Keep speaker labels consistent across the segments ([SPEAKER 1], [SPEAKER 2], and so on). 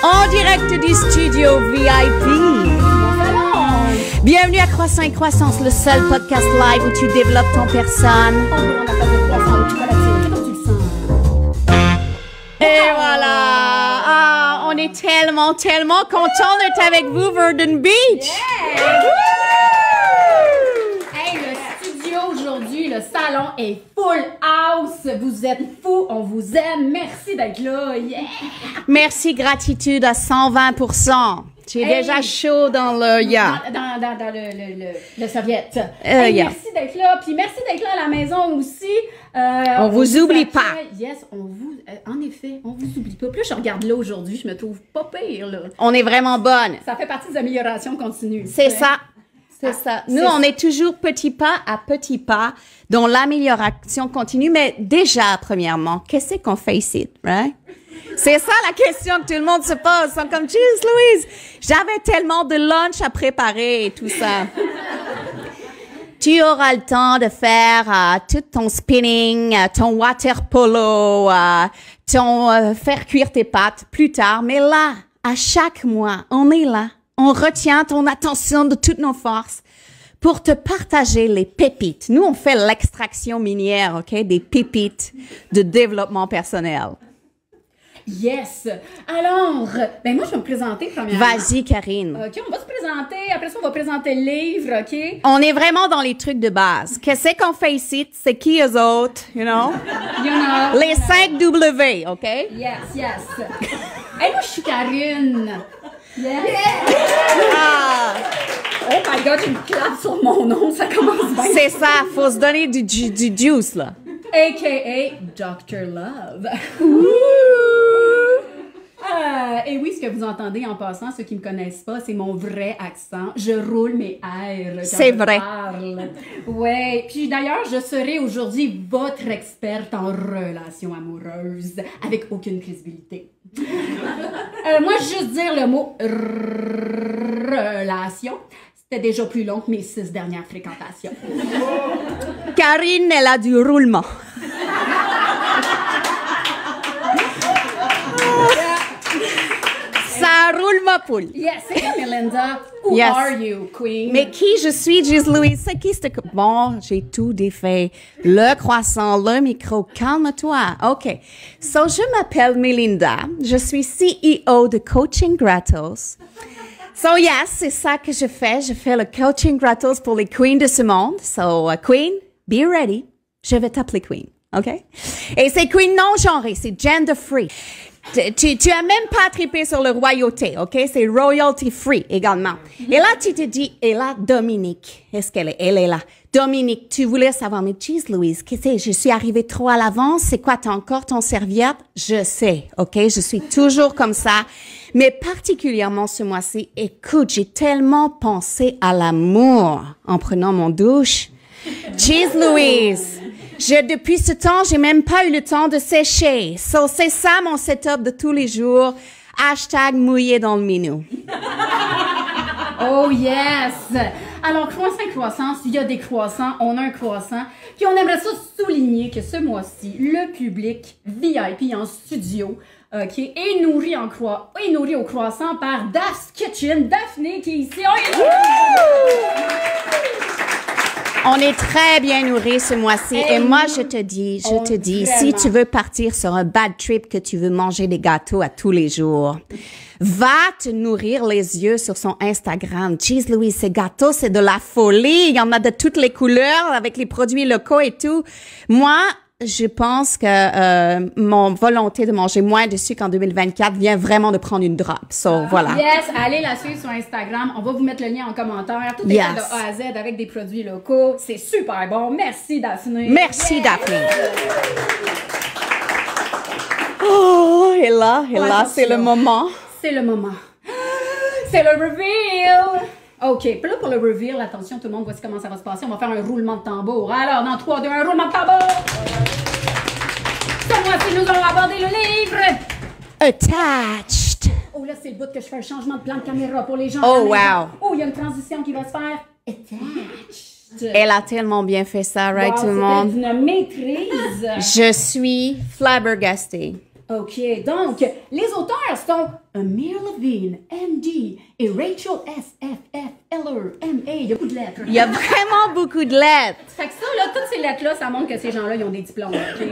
[SPEAKER 1] En direct du studio VIP. Bienvenue à Croissant et Croissance, le seul podcast live où tu développes ton personne. Et voilà. Ah, on est tellement contents d'être avec vous, Verdun Beach.
[SPEAKER 2] Yeah. Hey, le studio aujourd'hui, le salon est full house. Vous êtes fous, on vous aime. Merci d'être là. Yeah.
[SPEAKER 1] Merci, gratitude à 120%. Tu es déjà chaud dans le
[SPEAKER 2] dans le serviette. Merci d'être là. Puis merci d'être là à la maison aussi.
[SPEAKER 1] On vous oublie pas.
[SPEAKER 2] Yes, en effet, on vous oublie pas. Plus je regarde là aujourd'hui, je me trouve pas pire là.
[SPEAKER 1] On est vraiment bonne.
[SPEAKER 2] Ça fait partie des améliorations continues.
[SPEAKER 1] C'est ça. C'est ça. Nous, on est toujours petit pas à petit pas dans l'amélioration continue. Mais déjà, premièrement, qu'est-ce qu'on fait ici, right? C'est ça la question que tout le monde se pose. Ils sont comme, cheers, Louise. J'avais tellement de lunch à préparer et tout ça. Tu auras le temps de faire tout ton spinning, ton water polo, faire cuire tes pâtes plus tard. Mais là, à chaque mois, on est là. On retient ton attention de toutes nos forces pour te partager les pépites. Nous, on fait l'extraction minière, OK? Des pépites de développement personnel.
[SPEAKER 2] Yes! Alors, ben moi, je vais me présenter premièrement.
[SPEAKER 1] Vas-y, Karine.
[SPEAKER 2] OK, on va se présenter. Après ça, on va présenter le livre, OK?
[SPEAKER 1] On est vraiment dans les trucs de base. Qu'est-ce qu'on fait ici? C'est qui eux autres, you know? Les 5 W, OK?
[SPEAKER 2] Yes. Hey, moi, je suis Karine. Yes!
[SPEAKER 1] Ah.
[SPEAKER 2] Oh my God, j'ai une clap sur mon nom. Ça commence bien.
[SPEAKER 1] C'est ça. Faut se donner du juice, là.
[SPEAKER 2] A.K.A. Dr. Love. Et oui, ce que vous entendez en passant, ceux qui me connaissent pas, c'est mon vrai accent. Je roule mes airs quand
[SPEAKER 1] c'est
[SPEAKER 2] je
[SPEAKER 1] vrai.
[SPEAKER 2] parle. Ouais. Puis d'ailleurs, je serai aujourd'hui votre experte en relations amoureuses avec aucune crédibilité. Moi, juste dire le mot relation. C'était déjà plus long que mes 6 dernières fréquentations.
[SPEAKER 1] Karine, elle a du roulement. Ça roule ma poule.
[SPEAKER 2] Yes, c'est Melinda. Who are you, Queen?
[SPEAKER 1] Mais qui je suis, Gis Louise? C'est qui c'était? Bon, j'ai tout défait. Le croissant, le micro. Calme-toi. OK. So, je m'appelle Melinda. Je suis CEO de Coaching Gratos. So, yes, c'est ça que je fais. Je fais le coaching gratos pour les queens de ce monde. So, queen, be ready. Je vais t'appeler queen. OK? Et c'est queen non genré. C'est gender free. Tu as même pas trippé sur le royauté, OK? C'est royalty free également. Et là, tu te dis, et là, Dominique, est-ce qu'elle est? Elle est là. Dominique, tu voulais savoir, mais jeez, Louise, qu'est-ce que c'est? Je suis arrivée trop à l'avance. C'est quoi, t'as encore ton serviette? Je sais, OK? Je suis toujours comme ça. Mais particulièrement ce mois-ci, écoute, j'ai tellement pensé à l'amour en prenant mon douche. Jeez, Louise. Depuis ce temps, j'ai même pas eu le temps de sécher. So, c'est ça mon setup de tous les jours. Hashtag mouillé dans le minou.
[SPEAKER 2] Oh yes! Alors, Croissant et Croissance, il y a des croissants, on a un croissant. Puis on aimerait ça souligner que ce mois-ci, le public VIP en studio, qui est nourri au croissant par Daph's Kitchen. Daphné qui est ici. Oh,
[SPEAKER 1] On est très bien nourris ce mois-ci. Et moi, je te dis, si tu veux partir sur un bad trip, que tu veux manger des gâteaux à tous les jours, va te nourrir les yeux sur son Instagram. Jeez, Louise, ces gâteaux, c'est de la folie. Il y en a de toutes les couleurs avec les produits locaux et tout. Moi, je pense que mon volonté de manger moins de sucre en 2024 vient vraiment de prendre une drop. So, voilà.
[SPEAKER 2] Yes, allez la suivre sur Instagram. On va vous mettre le lien en commentaire. Tout est fait de A à Z avec des produits locaux. C'est super bon. Merci, Daphné.
[SPEAKER 1] Merci, Daphné. Oh, et là, c'est le moment.
[SPEAKER 2] C'est le moment. C'est le reveal. OK, puis là, pour le reveal, attention, tout le monde, voici comment ça va se passer. On va faire un roulement de tambour. Alors, dans 3, 2, 1, roulement de tambour. Ce mois-ci, nous allons aborder le livre
[SPEAKER 1] Attached.
[SPEAKER 2] Oh, là, c'est le bout que je fais un changement de plan de caméra pour les gens.
[SPEAKER 1] Oh, wow.
[SPEAKER 2] Oh, il y a une transition qui va se faire. Attached.
[SPEAKER 1] Elle a tellement bien fait ça, right, tout le monde?
[SPEAKER 2] C'est une maîtrise.
[SPEAKER 1] Je suis flabbergastée.
[SPEAKER 2] OK, donc, les auteurs sont Amir Levine, MD, et Rachel SFF, LR, MA. Il y a beaucoup de lettres.
[SPEAKER 1] Il y a vraiment beaucoup de lettres.
[SPEAKER 2] Fait que ça, là, toutes ces lettres-là, ça montre que ces gens-là, ils ont des diplômes, OK?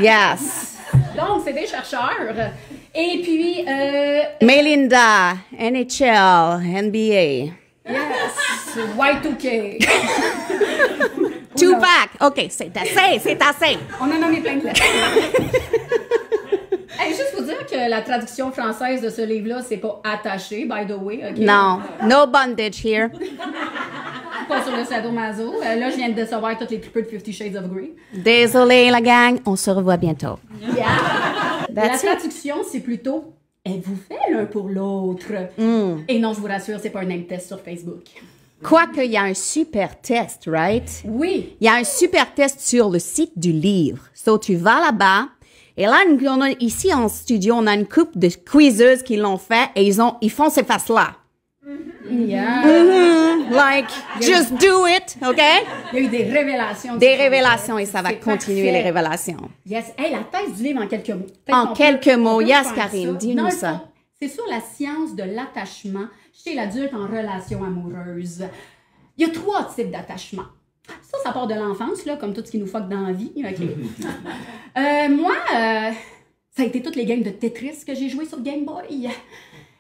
[SPEAKER 1] Yes.
[SPEAKER 2] Donc, c'est des chercheurs. Et puis,
[SPEAKER 1] Melinda, NHL, NBA.
[SPEAKER 2] yes, Y2K.
[SPEAKER 1] Tupac. OK, c'est assez.
[SPEAKER 2] On a nommé plein de lettres. Hey, juste pour dire que la traduction française de ce livre-là, c'est pas attaché, by the way. Okay?
[SPEAKER 1] Non, no bondage here.
[SPEAKER 2] Pas sur le sadomaso. Là, je viens de décevoir toutes les triples de 50 Shades of Grey.
[SPEAKER 1] Désolée, la gang, on se revoit bientôt.
[SPEAKER 2] Yeah. La
[SPEAKER 1] That's it.
[SPEAKER 2] traduction, c'est plutôt « êtes-vous fait l'un pour l'autre Et non, je vous rassure, c'est pas un name test sur Facebook.
[SPEAKER 1] Quoique, il y a un super test, right?
[SPEAKER 2] Oui.
[SPEAKER 1] Il y a un super test sur le site du livre. So, tu vas là-bas, et là, ici en studio, on a une couple de quizzeuses qui l'ont fait, et ils font ces faces-là.
[SPEAKER 2] Yeah.
[SPEAKER 1] Like, just do it, OK?
[SPEAKER 2] Il y a eu des révélations.
[SPEAKER 1] Des révélations, et ça va
[SPEAKER 2] C'est
[SPEAKER 1] continuer
[SPEAKER 2] parfait.
[SPEAKER 1] les révélations.
[SPEAKER 2] Yes. Hey, la thèse du livre en quelques mots. Peut-être
[SPEAKER 1] En
[SPEAKER 2] qu'on
[SPEAKER 1] quelques
[SPEAKER 2] peut-
[SPEAKER 1] mots.
[SPEAKER 2] on peut
[SPEAKER 1] Yes,
[SPEAKER 2] faire
[SPEAKER 1] Karine,
[SPEAKER 2] ça.
[SPEAKER 1] dis-nous
[SPEAKER 2] Dans le
[SPEAKER 1] ça.
[SPEAKER 2] fond, c'est sur la science de l'attachement chez l'adulte en relation amoureuse. Il y a 3 types d'attachement. Ça part de l'enfance, là, comme tout ce qui nous fuck dans la vie. OK? Moi, ça a été toutes les games de Tetris que j'ai jouées sur Game Boy.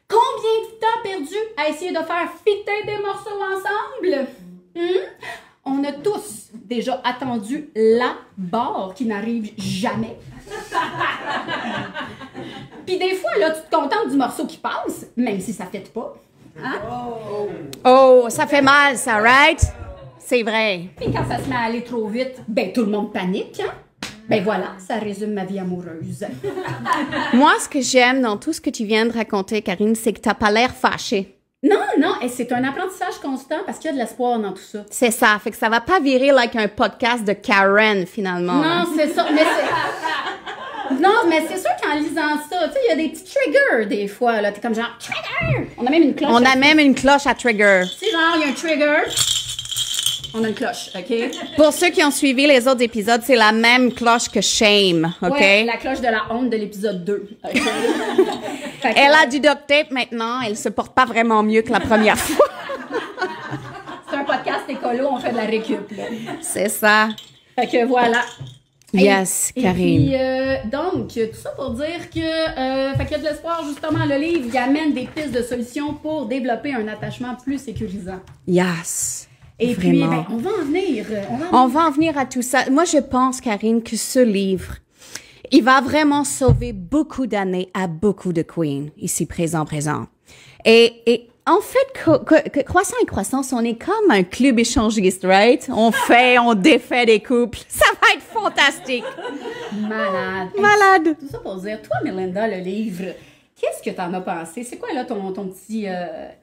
[SPEAKER 2] Combien de temps perdu à essayer de faire fitter des morceaux ensemble? On a tous déjà attendu la barre qui n'arrive jamais. Puis des fois, là, tu te contentes du morceau qui passe, même si ça ne fait pas. Hein?
[SPEAKER 1] Oh, ça fait mal, ça, right? C'est vrai.
[SPEAKER 2] Puis quand ça se met à aller trop vite, ben tout le monde panique, hein? Ben voilà, ça résume ma vie amoureuse.
[SPEAKER 1] Moi, ce que j'aime dans tout ce que tu viens de raconter, Karine, c'est que t'as pas l'air fâchée.
[SPEAKER 2] Non, et c'est un apprentissage constant parce qu'il y a de l'espoir dans tout ça.
[SPEAKER 1] C'est ça. Fait que ça va pas virer like un podcast de Karen, finalement.
[SPEAKER 2] Non, c'est ça. Mais c'est sûr qu'en lisant ça, tu sais, il y a des petits triggers des fois, là. T'es comme genre, trigger! On a même une cloche.
[SPEAKER 1] On a même une cloche à trigger.
[SPEAKER 2] Tu sais, genre, il y a un trigger. On a une cloche, OK?
[SPEAKER 1] Pour ceux qui ont suivi les autres épisodes, c'est la même cloche que Shame, OK?
[SPEAKER 2] Ouais, la cloche de la honte de l'épisode 2. OK? Fait que,
[SPEAKER 1] Elle a du duct tape maintenant. Elle se porte pas vraiment mieux que la première fois.
[SPEAKER 2] c'est un podcast écolo, on fait de la récup, là.
[SPEAKER 1] C'est ça.
[SPEAKER 2] Fait que voilà.
[SPEAKER 1] Yes, Karine.
[SPEAKER 2] Et puis, donc, tout ça pour dire que, fait qu'il y a de l'espoir, justement, le livre, il amène des pistes de solutions pour développer un attachement plus sécurisant.
[SPEAKER 1] Yes.
[SPEAKER 2] Et
[SPEAKER 1] Vraiment.
[SPEAKER 2] puis, ben, on va en venir.
[SPEAKER 1] On va en venir à tout ça. Moi, je pense, Karine, que ce livre, il va vraiment sauver beaucoup d'années à beaucoup de queens, ici présent. Et en fait, Croissant et Croissance, on est comme un club échangiste, right? On défait des couples. Ça va être fantastique.
[SPEAKER 2] Malade.
[SPEAKER 1] Malade.
[SPEAKER 2] Tout ça pour dire, toi, Melinda, le livre, qu'est-ce que t'en as pensé? C'est quoi, là, ton petit,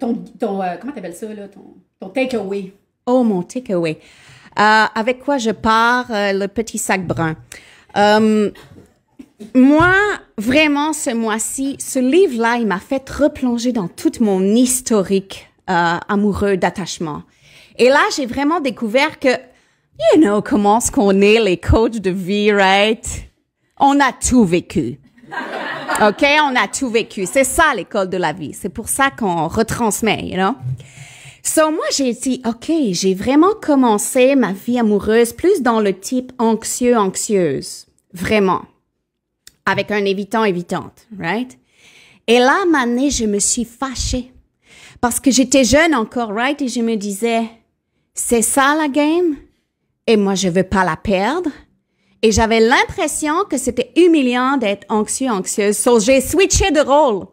[SPEAKER 2] comment t'appelles ça, là, ton takeaway?
[SPEAKER 1] Oh, mon takeaway. Avec quoi je pars, le petit sac brun. Moi, vraiment, ce mois-ci, ce livre-là, il m'a fait replonger dans toute mon historique amoureux d'attachement. Et là, j'ai vraiment découvert que, you know, comment est-ce qu'on est les coachs de vie, right? On a tout vécu. OK? On a tout vécu. C'est ça, l'école de la vie. C'est pour ça qu'on retransmet, you know? So, moi, j'ai dit, OK, j'ai vraiment commencé ma vie amoureuse plus dans le type anxieuse. Vraiment. Avec un évitante, right? Et là, à un moment donné, je me suis fâchée. Parce que j'étais jeune encore, right? Et je me disais, c'est ça la game? Et moi, je veux pas la perdre. Et j'avais l'impression que c'était humiliant d'être anxieuse. So, j'ai switché de rôle.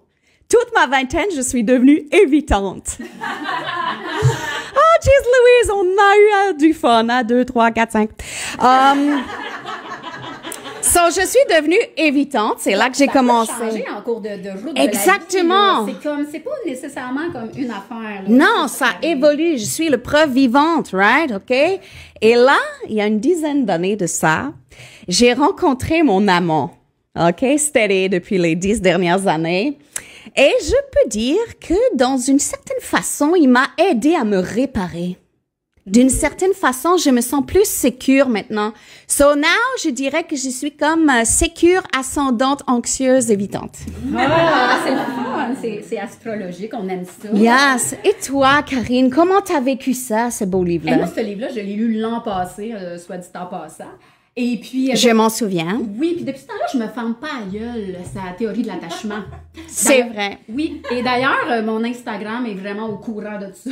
[SPEAKER 1] Toute ma vingtaine, je suis devenue évitante. Oh, jeez Louise, on a eu du fun, à 2, 3, 4, 5. So, je suis devenue évitante. C'est là que j'ai commencé.
[SPEAKER 2] Ça a changé en cours de route.
[SPEAKER 1] Exactement.
[SPEAKER 2] De la vie, là. C'est pas nécessairement comme une affaire. Là.
[SPEAKER 1] Non, ça évolue. Je suis le preuve vivante, right? OK? Et là, il y a une dizaine d'années de ça, j'ai rencontré mon amant. OK? Steady depuis les 10 dernières années. Et je peux dire que, dans une certaine façon, il m'a aidé à me réparer. D'une certaine façon, je me sens plus sécure maintenant. So now, je dirais que je suis comme sécure, ascendante, anxieuse, évitante.
[SPEAKER 2] Ah, c'est le fun. C'est astrologique, on aime ça.
[SPEAKER 1] Yes. Et toi, Karine, comment t'as vécu ça, ce beau livre-là?
[SPEAKER 2] Et moi, ce livre-là, je l'ai lu l'an passé, soit dit en passant. Et puis...
[SPEAKER 1] je m'en souviens.
[SPEAKER 2] Oui, puis depuis ce temps-là, je me ferme pas à gueule, c'est la théorie de l'attachement.
[SPEAKER 1] C'est vrai.
[SPEAKER 2] Oui, et d'ailleurs, mon Instagram est vraiment au courant de tout ça.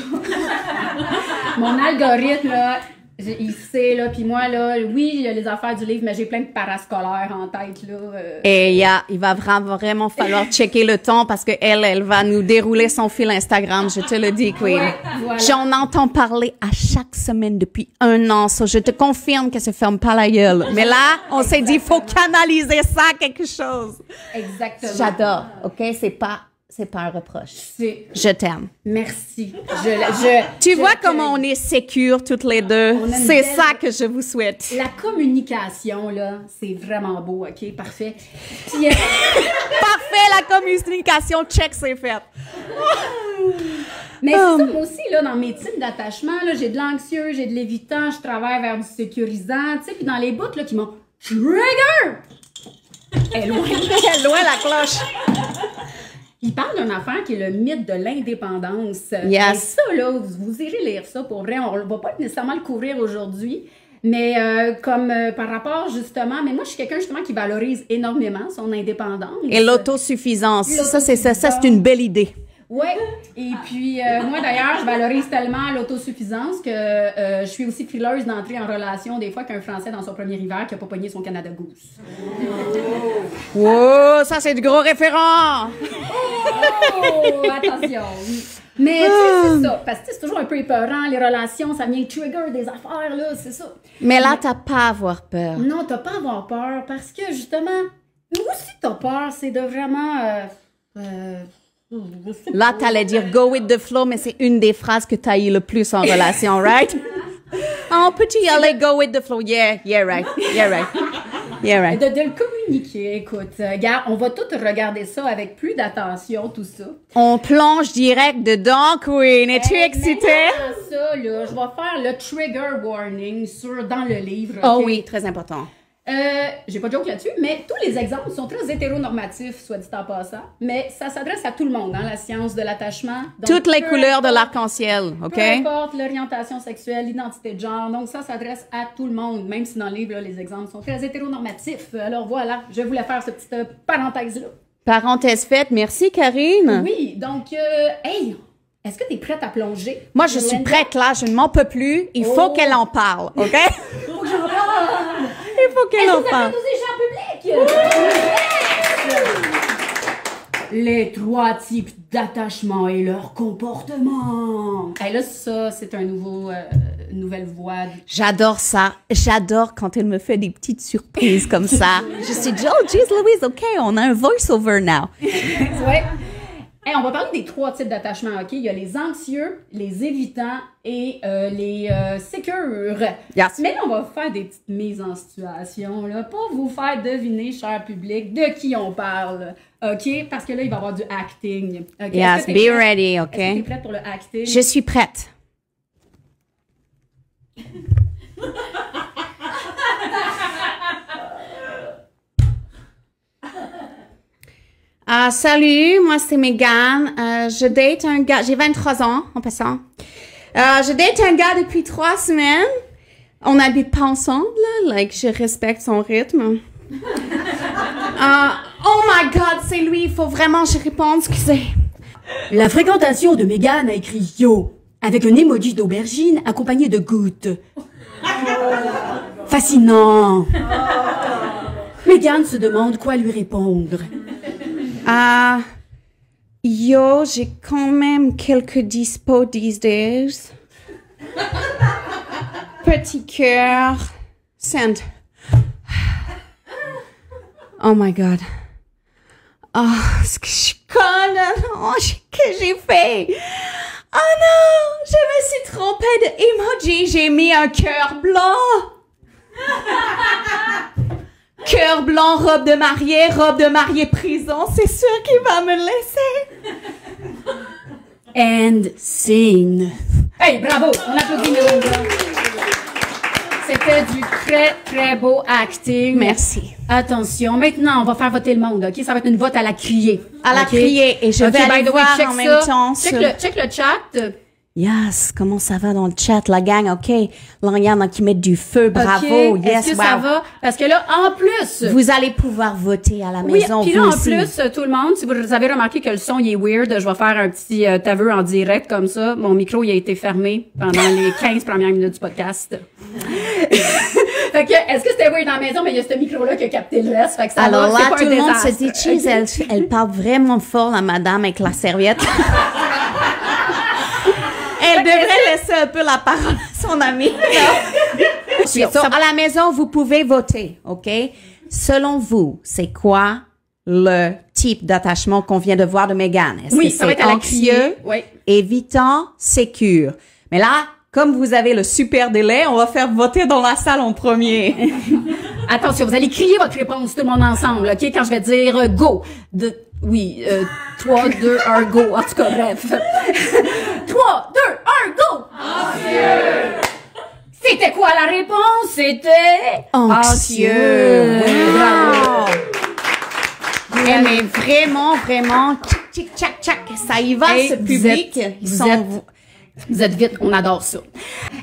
[SPEAKER 2] Mon algorithme, là, il sait, là, puis moi, là, oui, il y a les affaires du livre, mais j'ai plein de parascolaires en tête, là.
[SPEAKER 1] Et il va vraiment falloir checker le ton parce que elle va nous dérouler son fil Instagram, je te le dis, Queen.
[SPEAKER 2] Ouais, voilà.
[SPEAKER 1] J'en entends parler à chaque semaine depuis 1 an, so je te confirme que ça ferme pas la gueule. Mais là, on s'est dit, faut canaliser ça à quelque chose.
[SPEAKER 2] Exactement.
[SPEAKER 1] J'adore, OK? C'est pas un reproche. Je t'aime.
[SPEAKER 2] Merci.
[SPEAKER 1] Tu vois comment on est sécures toutes les deux? C'est ça que je vous souhaite.
[SPEAKER 2] La communication, là, c'est vraiment beau, OK? Parfait. Puis,
[SPEAKER 1] parfait, la communication, check, c'est fait.
[SPEAKER 2] Mais c'est ça, moi aussi, là, dans mes types d'attachement, là, j'ai de l'anxieux, j'ai de l'évitant, je travaille vers du sécurisant, tu sais, puis dans les bouts, là, qui m'ont « Trigger! » Elle est loin.
[SPEAKER 1] Elle est loin, la cloche.
[SPEAKER 2] Il parle d'une affaire qui est le mythe de l'indépendance.
[SPEAKER 1] Yes.
[SPEAKER 2] Et ça, là, vous irez lire ça, pour vrai, on ne va pas nécessairement le couvrir aujourd'hui, mais par rapport, justement, mais moi, je suis quelqu'un, justement, qui valorise énormément son indépendance.
[SPEAKER 1] Et l'autosuffisance. Ça, c'est une belle idée.
[SPEAKER 2] Oui, et puis moi d'ailleurs, je valorise tellement l'autosuffisance que je suis aussi frileuse d'entrer en relation des fois qu'un Français dans son premier hiver qui n'a pas pogné son Canada Goose.
[SPEAKER 1] Oh, ça c'est du gros référent!
[SPEAKER 2] Oh, attention! Mais tu sais, c'est ça, parce que c'est toujours un peu épeurant, les relations, ça vient trigger des affaires, là, c'est ça.
[SPEAKER 1] Mais là, t'as pas à avoir peur.
[SPEAKER 2] Non, t'as pas à avoir peur, parce que justement, nous aussi t'as peur, c'est de vraiment...
[SPEAKER 1] Là, t'allais dire go with the flow, mais c'est une des phrases que t'as eu le plus en relation, right? Oh, petit, allez, go with the flow. Yeah, right.
[SPEAKER 2] De le communiquer, écoute. Regarde, on va tout regarder ça avec plus d'attention, tout ça.
[SPEAKER 1] On plonge direct dedans, Queen. Es-tu excitée?
[SPEAKER 2] Ça, là, je vais faire le trigger warning dans le livre.
[SPEAKER 1] Oh
[SPEAKER 2] okay?
[SPEAKER 1] oui, très important.
[SPEAKER 2] J'ai pas de joke là-dessus, mais tous les exemples sont très hétéronormatifs, soit dit en passant, mais ça s'adresse à tout le monde, hein, la science de l'attachement.
[SPEAKER 1] Toutes les couleurs de l'arc-en-ciel, OK?
[SPEAKER 2] Peu importe l'orientation sexuelle, l'identité de genre, donc ça s'adresse à tout le monde, même si dans le livre, là, les exemples sont très hétéronormatifs. Alors voilà, je voulais faire cette petite parenthèse-là.
[SPEAKER 1] Parenthèse faite, merci Karine.
[SPEAKER 2] Oui, donc, hey, est-ce que tu es prête à plonger?
[SPEAKER 1] Moi, je suis prête là, je ne m'en peux plus, il faut qu'elle en parle, OK?
[SPEAKER 2] Il faut que j'en parle!
[SPEAKER 1] Il faut qu'elle en parle.
[SPEAKER 2] Est-ce que vous êtes prêts aux échanges publics? Les 3 types d'attachement et leur comportement. Et là, ça, c'est un nouvelle voix.
[SPEAKER 1] J'adore ça. J'adore quand elle me fait des petites surprises comme ça. Je suis dit, oh, jeez, Louise, OK, on a un voice-over now.
[SPEAKER 2] Ouais. Hey, on va parler des 3 types d'attachement, OK? Il y a les anxieux, les évitants et les sécures.
[SPEAKER 1] Yes.
[SPEAKER 2] Mais là, on va faire des petites mises en situation, là, pour vous faire deviner, cher public, de qui on parle, OK? Parce que là, il va y avoir du acting. Okay?
[SPEAKER 1] Yes, be ready, OK?
[SPEAKER 2] Est-ce que tu es prête pour le acting?
[SPEAKER 1] Je suis prête. Salut, moi c'est Megan. Je date un gars, j'ai 23 ans en passant. Je date un gars depuis 3 semaines. On n'habite pas ensemble, là, like je respecte son rythme. Oh my God, c'est lui, il faut vraiment que je réponde, excusez.
[SPEAKER 3] La fréquentation de Megan a écrit Yo, avec un emoji d'aubergine accompagné de gouttes. Fascinant. Megan se demande quoi lui répondre.
[SPEAKER 1] Yo, j'ai quand même quelques dispos these days. Petit cœur. Send. Oh my God. Oh, ce que je suis conne. Oh, que j'ai fait? Oh non, je me suis trompée de emoji. J'ai mis un cœur blanc. Cœur blanc, robe de mariée prison. C'est sûr qu'il va me laisser.
[SPEAKER 3] And scene.
[SPEAKER 2] Hey, bravo! On applaudit Melinda. C'était du très, très beau acting.
[SPEAKER 1] Merci.
[SPEAKER 2] Attention, maintenant, on va faire voter le monde, OK? Ça va être une vote à la criée.
[SPEAKER 1] À la criée. Et je vais aller voir en même temps.
[SPEAKER 2] Check le chat.
[SPEAKER 1] Yes, comment ça va dans le chat, la gang? OK. Là, il y en a qui mettent du feu. Bravo.
[SPEAKER 2] Okay.
[SPEAKER 1] Yes,
[SPEAKER 2] Est-ce que ça va? Parce que là, en plus...
[SPEAKER 1] Vous allez pouvoir voter à la maison,
[SPEAKER 2] puis là,
[SPEAKER 1] vous
[SPEAKER 2] en
[SPEAKER 1] aussi.
[SPEAKER 2] plus, tout le monde, si vous avez remarqué que le son, il est weird, je vais faire un petit aveu en direct comme ça. Mon micro, il a été fermé pendant les 15 premières minutes du podcast. Fait que, est-ce que c'était weird dans la maison? Mais il y a ce micro-là qui a capté le reste. Fait que ça
[SPEAKER 1] Alors
[SPEAKER 2] va,
[SPEAKER 1] là,
[SPEAKER 2] c'est pas
[SPEAKER 1] tout
[SPEAKER 2] un
[SPEAKER 1] le monde
[SPEAKER 2] désastre.
[SPEAKER 1] se dit, cheese, elle parle vraiment fort, la madame, avec la serviette. Elle devrait laisser un peu la parole à son amie. So, à la maison, vous pouvez voter, OK? Selon vous, c'est quoi le type d'attachement qu'on vient de voir de Meghan? Est-ce que
[SPEAKER 2] ça va
[SPEAKER 1] c'est
[SPEAKER 2] être à la
[SPEAKER 1] anxieux,
[SPEAKER 2] criée. Oui.
[SPEAKER 1] évitant, sécure? Mais là, comme vous avez le super délai, on va faire voter dans la salle en premier.
[SPEAKER 2] Attention, vous allez crier votre réponse tout le monde ensemble, OK? Quand je vais dire go. 3, 2, 1, go. En tout cas, bref. 3, 2, 1, go! Anxieux! C'était quoi la réponse? C'était...
[SPEAKER 1] Anxieux.
[SPEAKER 2] Bravo.
[SPEAKER 1] Eh, mais vraiment, vraiment, tchic, tchac, tchac, ça y va,
[SPEAKER 2] Hey,
[SPEAKER 1] ce public.
[SPEAKER 2] Vous êtes vite, on adore ça.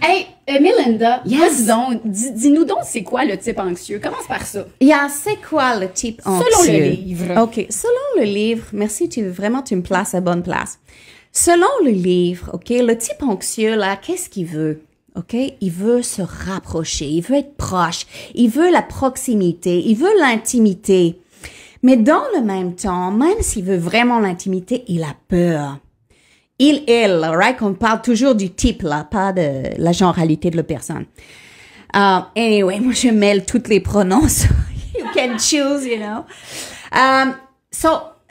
[SPEAKER 2] Hey, Melinda,
[SPEAKER 1] Yes.
[SPEAKER 2] vas-y donc, dis-nous donc c'est quoi le type anxieux? Commence par ça.
[SPEAKER 1] C'est quoi le type anxieux?
[SPEAKER 2] Selon le livre.
[SPEAKER 1] OK. Selon le livre, merci, tu me places à bonne place. Selon le livre, OK, le type anxieux, là, qu'est-ce qu'il veut? OK? Il veut se rapprocher, il veut être proche, il veut la proximité, il veut l'intimité. Mais dans le même temps, même s'il veut vraiment l'intimité, il a peur. Elle, right? On parle toujours du type, là, pas de la généralité de la personne. Anyway, moi, je mêle toutes les pronoms. So you can choose, you know.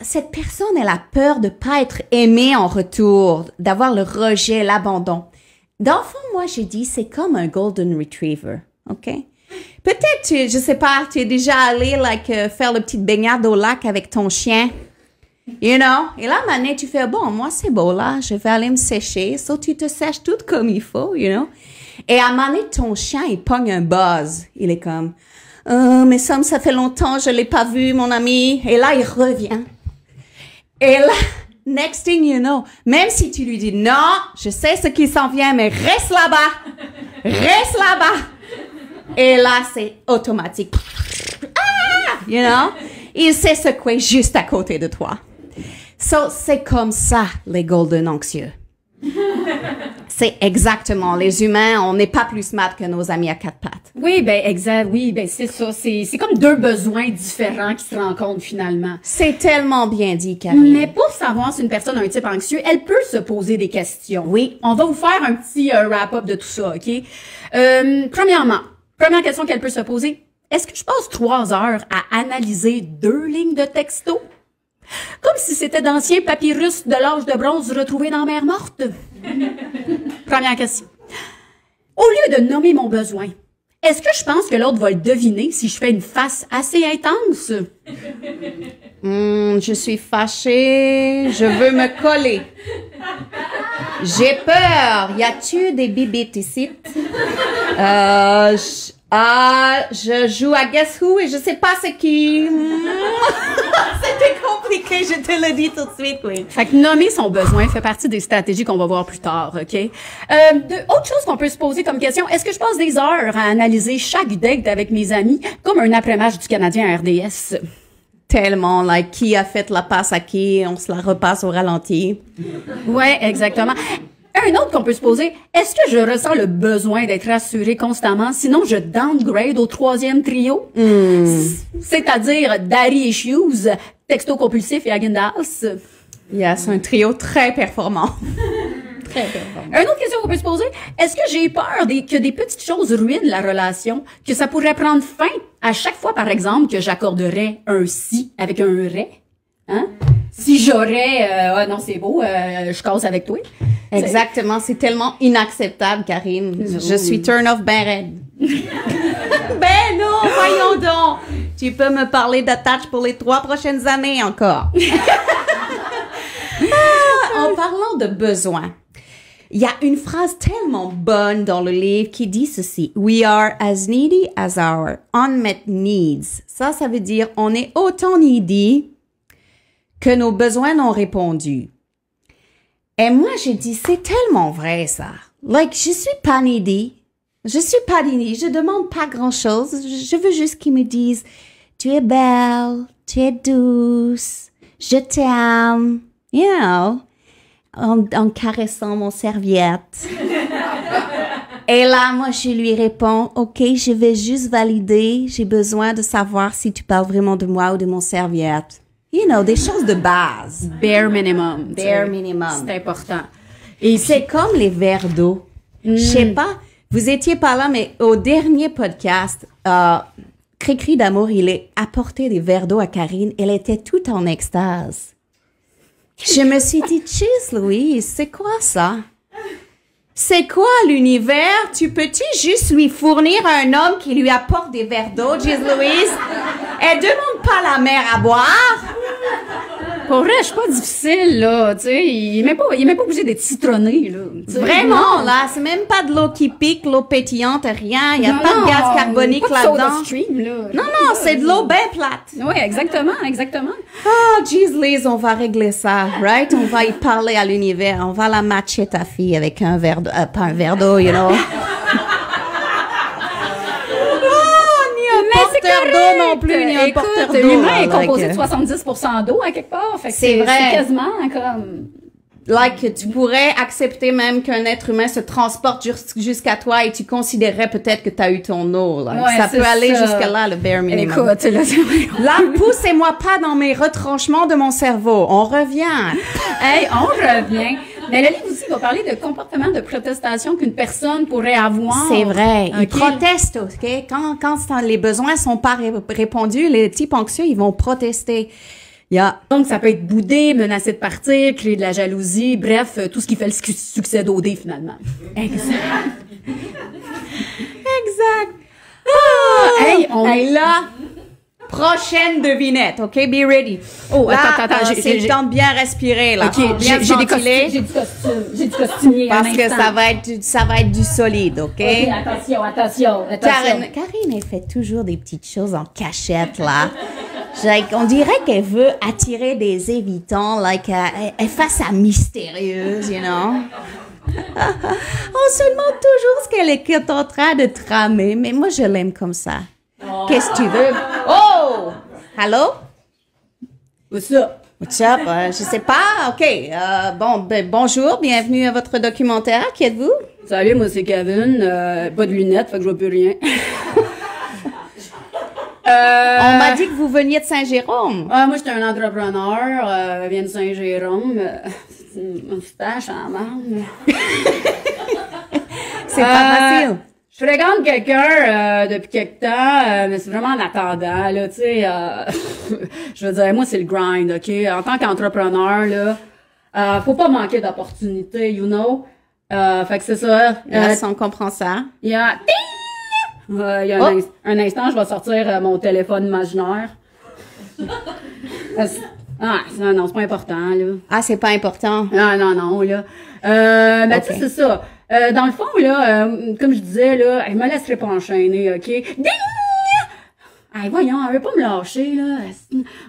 [SPEAKER 1] Cette personne, elle a peur de pas être aimée en retour, d'avoir le rejet, l'abandon. Dans le fond, moi, j'ai dit, c'est comme un golden retriever, OK? Peut-être, je sais pas, tu es déjà allé, faire le petit baignade au lac avec ton chien. You know? Et là, maintenant, tu fais, bon, moi, c'est beau, là, je vais aller me sécher. So, tu te sèches tout comme il faut, you know? Et à un moment donné, ton chien, il pogne un buzz. Il est comme, mais ça fait longtemps, je l'ai pas vu, mon ami. Et là, il revient. Et là, next thing you know, même si tu lui dis, non, je sais ce qui s'en vient, mais reste là-bas. Reste là-bas. Et là, c'est automatique. Ah! You know? Il s'est secoué juste à côté de toi. So, c'est comme ça, les golden anxieux. C'est exactement. Les humains, on n'est pas plus smart que nos amis à quatre pattes.
[SPEAKER 2] Oui, exact. Oui, c'est ça. C'est comme deux besoins différents qui se rencontrent finalement.
[SPEAKER 1] C'est tellement bien dit, Karine.
[SPEAKER 2] Mais pour savoir si une personne a un type anxieux, elle peut se poser des questions.
[SPEAKER 1] Oui.
[SPEAKER 2] On va vous faire un petit wrap-up de tout ça, OK? Premièrement, première question qu'elle peut se poser. Est-ce que je passe 3 heures à analyser 2 lignes de texto? Comme si c'était d'anciens papyrus de l'âge de bronze retrouvés dans la mer morte. Première question. Au lieu de nommer mon besoin, est-ce que je pense que l'autre va le deviner si je fais une face assez intense?
[SPEAKER 1] Je suis fâchée, je veux me coller. J'ai peur. Y a-tu des bibites ici? Je joue à Guess Who et je sais pas c'est qui. C'était compliqué, je te le dis tout de suite, oui.
[SPEAKER 2] Fait que nommer son besoin fait partie des stratégies qu'on va voir plus tard, OK? Autre chose qu'on peut se poser comme question, est-ce que je passe des heures à analyser chaque date avec mes amis comme un après-match du Canadien à RDS?
[SPEAKER 1] Tellement, qui a fait la passe à qui, on se la repasse au ralenti.
[SPEAKER 2] Ouais, exactement. Un autre qu'on peut se poser, est-ce que je ressens le besoin d'être rassurée constamment, sinon je downgrade au 3e trio? C'est-à-dire Daddy Issues, Texto Compulsif et Agendas.
[SPEAKER 1] Yes, un trio très performant.
[SPEAKER 2] Très performant. Une autre question qu'on peut se poser, est-ce que j'ai peur que des petites choses ruinent la relation, que ça pourrait prendre fin à chaque fois, par exemple, que j'accorderais un si avec un ré? Hein? Si j'aurais, non, c'est beau, je casse avec toi.
[SPEAKER 1] Exactement, c'est tellement inacceptable, Karine. Je suis turn off ben raide. Ben non, voyons donc. Tu peux me parler d'attache pour les 3 prochaines années encore. En parlant de besoin, Il y a une phrase tellement bonne dans le livre qui dit ceci. We are as needy as our unmet needs. Ça veut dire on est autant needy que nos besoins non répondus. Et moi, j'ai dit, c'est tellement vrai, ça. Like, je suis pas needy. Je demande pas grand-chose. Je veux juste qu'ils me disent, tu es belle, tu es douce, je t'aime, you know, en caressant mon serviette. Et là, moi, je lui réponds, OK, je vais juste valider. J'ai besoin de savoir si tu parles vraiment de moi ou de mon serviette. You know, des choses de base.
[SPEAKER 2] Bare minimum.
[SPEAKER 1] Bare minimum.
[SPEAKER 2] C'est important.
[SPEAKER 1] Et c'est comme les verres d'eau. Je sais pas, vous étiez pas là, mais au dernier podcast, Cricri d'amour, il a apporté des verres d'eau à Karine. Elle était toute en extase. Je me suis dit, jeez, Louise, c'est quoi ça? C'est quoi l'univers? Tu peux-tu juste lui fournir un homme qui lui apporte des verres d'eau, jeez, Louise? Elle demande pas la mère à boire.
[SPEAKER 2] Pour vrai, je suis pas difficile, là, tu sais. Il est même pas obligé d'être citronné, là.
[SPEAKER 1] Vraiment, là, c'est même pas de l'eau qui pique, l'eau pétillante, rien. Il y a pas de gaz carbonique là-dedans. Non, c'est de l'eau bien plate.
[SPEAKER 2] Oui, exactement.
[SPEAKER 1] Oh, jeez, Liz, on va régler ça, right? On va y parler à l'univers. On va la matcher, ta fille, avec un verre d'eau, pas un verre d'eau, you know. Porteur d'eau non plus, ni un porteur d'eau.
[SPEAKER 2] L'humain est composé de 70% d'eau à quelque part. Fait que
[SPEAKER 1] c'est vrai.
[SPEAKER 2] C'est quasiment comme...
[SPEAKER 1] Like, tu pourrais accepter même qu'un être humain se transporte jusqu'à toi et tu considérerais peut-être que tu as eu ton eau. Là.
[SPEAKER 2] Ouais,
[SPEAKER 1] ça peut aller
[SPEAKER 2] ça.
[SPEAKER 1] jusqu'à là, le bare minimum.
[SPEAKER 2] Écoute,
[SPEAKER 1] là, poussez-moi pas dans mes retranchements de mon cerveau. On revient.
[SPEAKER 2] Hey, on revient. Mais le livre aussi va parler de comportement de protestation qu'une personne pourrait avoir.
[SPEAKER 1] C'est vrai. Ils
[SPEAKER 2] Okay.
[SPEAKER 1] protestent, OK? Quand les besoins sont pas répondus, les types anxieux, ils vont protester.
[SPEAKER 2] Donc, ça peut être boudé, menacé de partir, créer de la jalousie, bref, tout ce qui fait le succès d'OD, finalement.
[SPEAKER 1] Exact.
[SPEAKER 2] Hey,
[SPEAKER 1] là, prochaine devinette, OK? Be ready.
[SPEAKER 2] Oh,
[SPEAKER 1] là,
[SPEAKER 2] attends,
[SPEAKER 1] c'est le temps de bien respirer, là.
[SPEAKER 2] OK,
[SPEAKER 1] Bien
[SPEAKER 2] j'ai du
[SPEAKER 1] ventiler,
[SPEAKER 2] costumier.
[SPEAKER 1] parce que ça va être du solide, OK?
[SPEAKER 2] OK, attention.
[SPEAKER 1] Karine, elle fait toujours des petites choses en cachette, là. On dirait qu'elle veut attirer des évitants, like, elle fait sa mystérieuse, you know? On se demande toujours ce qu'elle est en train de tramer, mais moi, je l'aime comme ça. Qu'est-ce que tu veux? Oh! Hello?
[SPEAKER 2] What's up?
[SPEAKER 1] What's up? Je sais pas. OK. Bonjour. Bienvenue à votre documentaire. Qui êtes-vous?
[SPEAKER 2] Salut, moi, c'est Kevin. Pas de lunettes, fait que je vois plus rien.
[SPEAKER 1] On m'a dit que vous veniez de Saint-Jérôme.
[SPEAKER 2] Moi, j'étais un entrepreneur, je viens de Saint-Jérôme. C'est une moustache en marde.
[SPEAKER 1] C'est pas facile.
[SPEAKER 2] Je fréquente quelqu'un depuis quelque temps, mais c'est vraiment en attendant, là, tu sais. Je veux dire, moi, c'est le grind, OK? En tant qu'entrepreneur, là, faut pas manquer d'opportunités, you know? Fait que c'est ça.
[SPEAKER 1] Yes, on comprend ça.
[SPEAKER 2] Il y a... il y a un instant, je vais sortir mon téléphone imaginaire. Non, c'est pas important, là.
[SPEAKER 1] Ah, c'est pas important.
[SPEAKER 2] Non, là. Mais tu sais, c'est ça. Dans le fond, là, comme je disais, là, elle me laisserait pas enchaîner, OK? Ding! Hey, voyons, elle veut pas me lâcher, là.